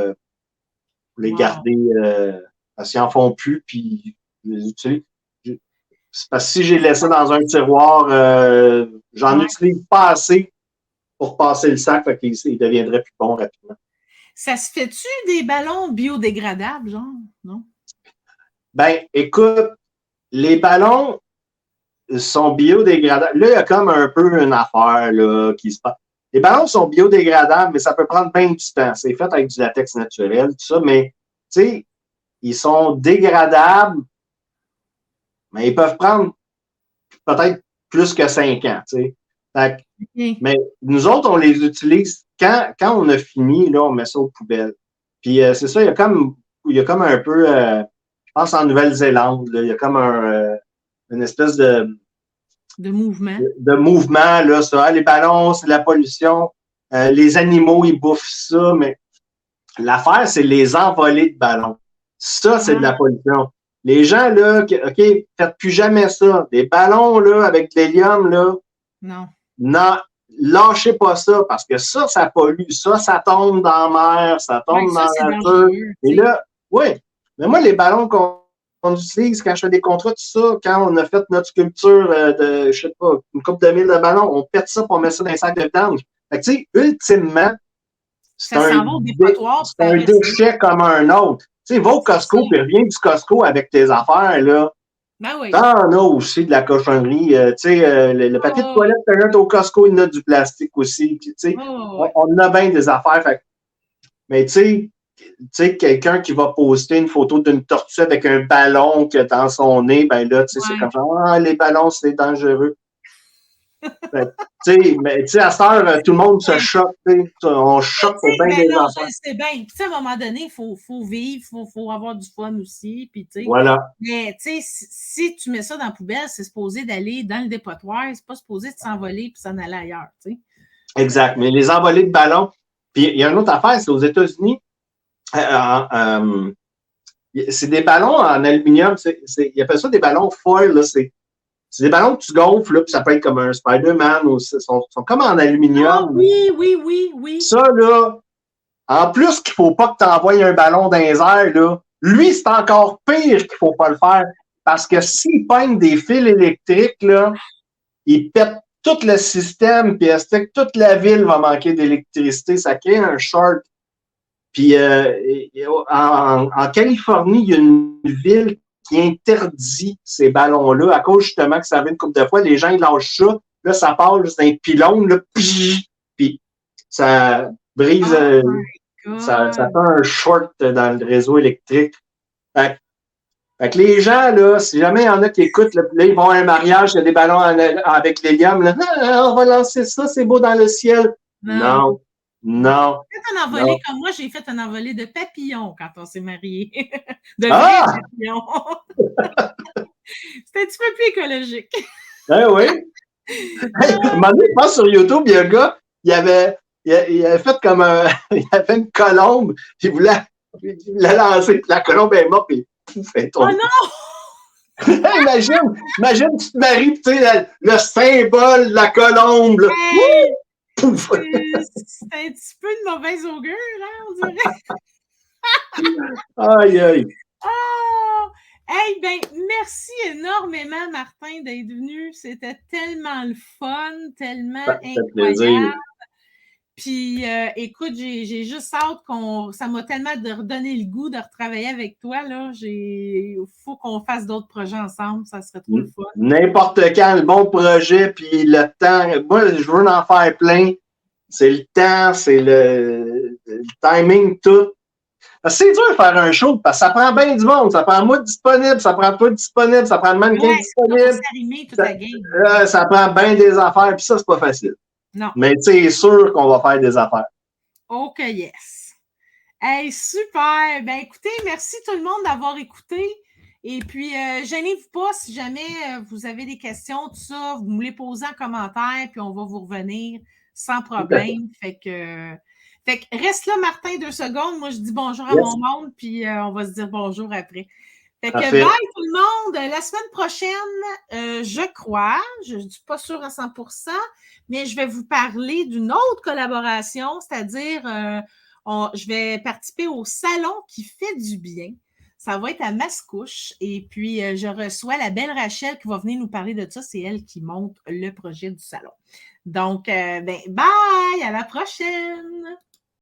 les garder parce qu'ils n'en font plus, puis je les utilise. C'est parce que si j'ai laissé dans un tiroir, j'en utilise pas assez pour passer le sac, fait qu'il deviendrait plus bon rapidement.
Ça se fait-tu des ballons biodégradables, genre? Non?
Ben, écoute, les ballons sont biodégradables. Là, il y a comme un peu une affaire là, qui se passe. Les ballons sont biodégradables, mais ça peut prendre bien du temps. C'est fait avec du latex naturel, tout ça, mais tu sais, ils sont dégradables, mais ils peuvent prendre peut-être plus que 5 ans, tu sais. Mais nous autres, on les utilise quand on a fini, là, on met ça aux poubelles. Puis c'est ça, il y a comme un peu, je pense en Nouvelle-Zélande, là, il y a comme une espèce de
mouvement.
De mouvement, là, ça. Les ballons, c'est de la pollution. Les animaux, ils bouffent ça, mais l'affaire, c'est les envolées de ballons. Ça, c'est de la pollution. Les gens, là, OK, faites plus jamais ça. Des ballons, là, avec de l'hélium, là. Non, lâchez pas ça, parce que ça pollue. Ça tombe dans la mer, ça tombe dans la nature. Et là, oui. Mais moi, les ballons qu'on utilise quand je fais des contrats, tout ça, quand on a fait notre sculpture de, je sais pas, une couple de mille de ballons, on pète ça pour mettre ça dans un sac de vidange. Fait que, tu sais, ultimement, c'est un déchet comme un autre. Tu sais, va au Costco, puis reviens du Costco avec tes affaires, là.
Ben oui.
T'en as aussi de la cochonnerie. Tu sais, le papier de toilette que tu as au Costco, il y en a du plastique aussi. Tu sais, on a bien des affaires. Fait. Mais tu sais, sais, quelqu'un qui va poster une photo d'une tortue avec un ballon qui a dans son nez, ben là, tu sais, c'est comme ça, ah, les ballons, c'est dangereux. Ben, mais tu sais, à cette heure, tout le monde se choque, on choque pour bien des
non,
enfants.
je sais bien. Puis, à un moment donné, il faut vivre, il faut avoir du fun aussi. Puis,
voilà.
Mais si tu mets ça dans la poubelle, c'est supposé d'aller dans le dépotoir, c'est pas supposé de s'envoler puis s'en aller ailleurs. T'sais.
Exact. Mais les envolées de ballons, puis il y a une autre affaire, c'est aux États-Unis, c'est des ballons en aluminium, ils appellent ça des ballons foil, là, c'est des ballons que tu gonfles, là, puis ça peut être comme un Spider-Man, ou sont comme en aluminium.
Ah oui.
Ça, là, en plus qu'il ne faut pas que tu envoies un ballon dans les airs, là, lui, c'est encore pire qu'il ne faut pas le faire. Parce que s'il peigne des fils électriques, là, il pète tout le système, puis toute la ville va manquer d'électricité. Ça crée un short. Puis en Californie, il y a une ville qui interdit ces ballons-là à cause justement que ça arrive une couple de fois. Les gens, ils lâchent ça. Là, ça passe d'un pylône, là, puis ça brise, ça fait un short dans le réseau électrique. Fait que les gens, là, si jamais il y en a qui écoutent, là, ils vont à un mariage, il y a des ballons avec l'hélium, là, ah, on va lancer ça, c'est beau dans le ciel. Non.
Faites un envolé comme moi, j'ai fait un envolé de papillons quand on s'est mariés. De vrais papillons. C'était un petit peu plus écologique.
Ben oui. Hey, à un moment donné, je pense sur YouTube, il y a un gars, il avait fait comme il avait une colombe, il voulait lancer, puis la colombe est morte, puis pouf, elle est tombée.
Oh non!
imagine, tu te maries, tu sais, le symbole de la colombe, là.
Hey! Pouf! C'est un petit peu de mauvaise augure, là, on
aïe,
dirait.
aïe.
Oh! Hey, ben, merci énormément, Martin, d'être venu. C'était tellement le fun, tellement incroyable. Plaisir. Puis, écoute, j'ai juste hâte ça m'a tellement redonné le goût de retravailler avec toi, là. Il faut qu'on fasse d'autres projets ensemble, ça serait trop le fun.
N'importe quand, le bon projet, puis le temps. Moi, je veux en faire plein. C'est le temps, c'est le timing, tout. C'est dur de faire un show parce que ça prend bien du monde. Ça prend moi disponible, ça prend toi disponible, ça prend le mannequin disponible. Ça prend bien des affaires, puis ça, c'est pas facile.
Non.
Mais c'est sûr qu'on va faire des affaires.
OK, yes. Hey, super! Ben écoutez, merci tout le monde d'avoir écouté. Et puis, gênez-vous pas si jamais vous avez des questions, tout ça, vous me les posez en commentaire, puis on va vous revenir sans problème. Fait que reste là, Martin, 2 secondes. Moi, je dis bonjour à mon monde, puis on va se dire bonjour après. Fait que bye tout le monde. La semaine prochaine, je crois, je ne suis pas sûre à 100%, mais je vais vous parler d'une autre collaboration, c'est-à-dire je vais participer au salon qui fait du bien. Ça va être à Mascouche. Et puis, je reçois la belle Rachel qui va venir nous parler de ça. C'est elle qui monte le projet du salon. Donc, bye! À la prochaine!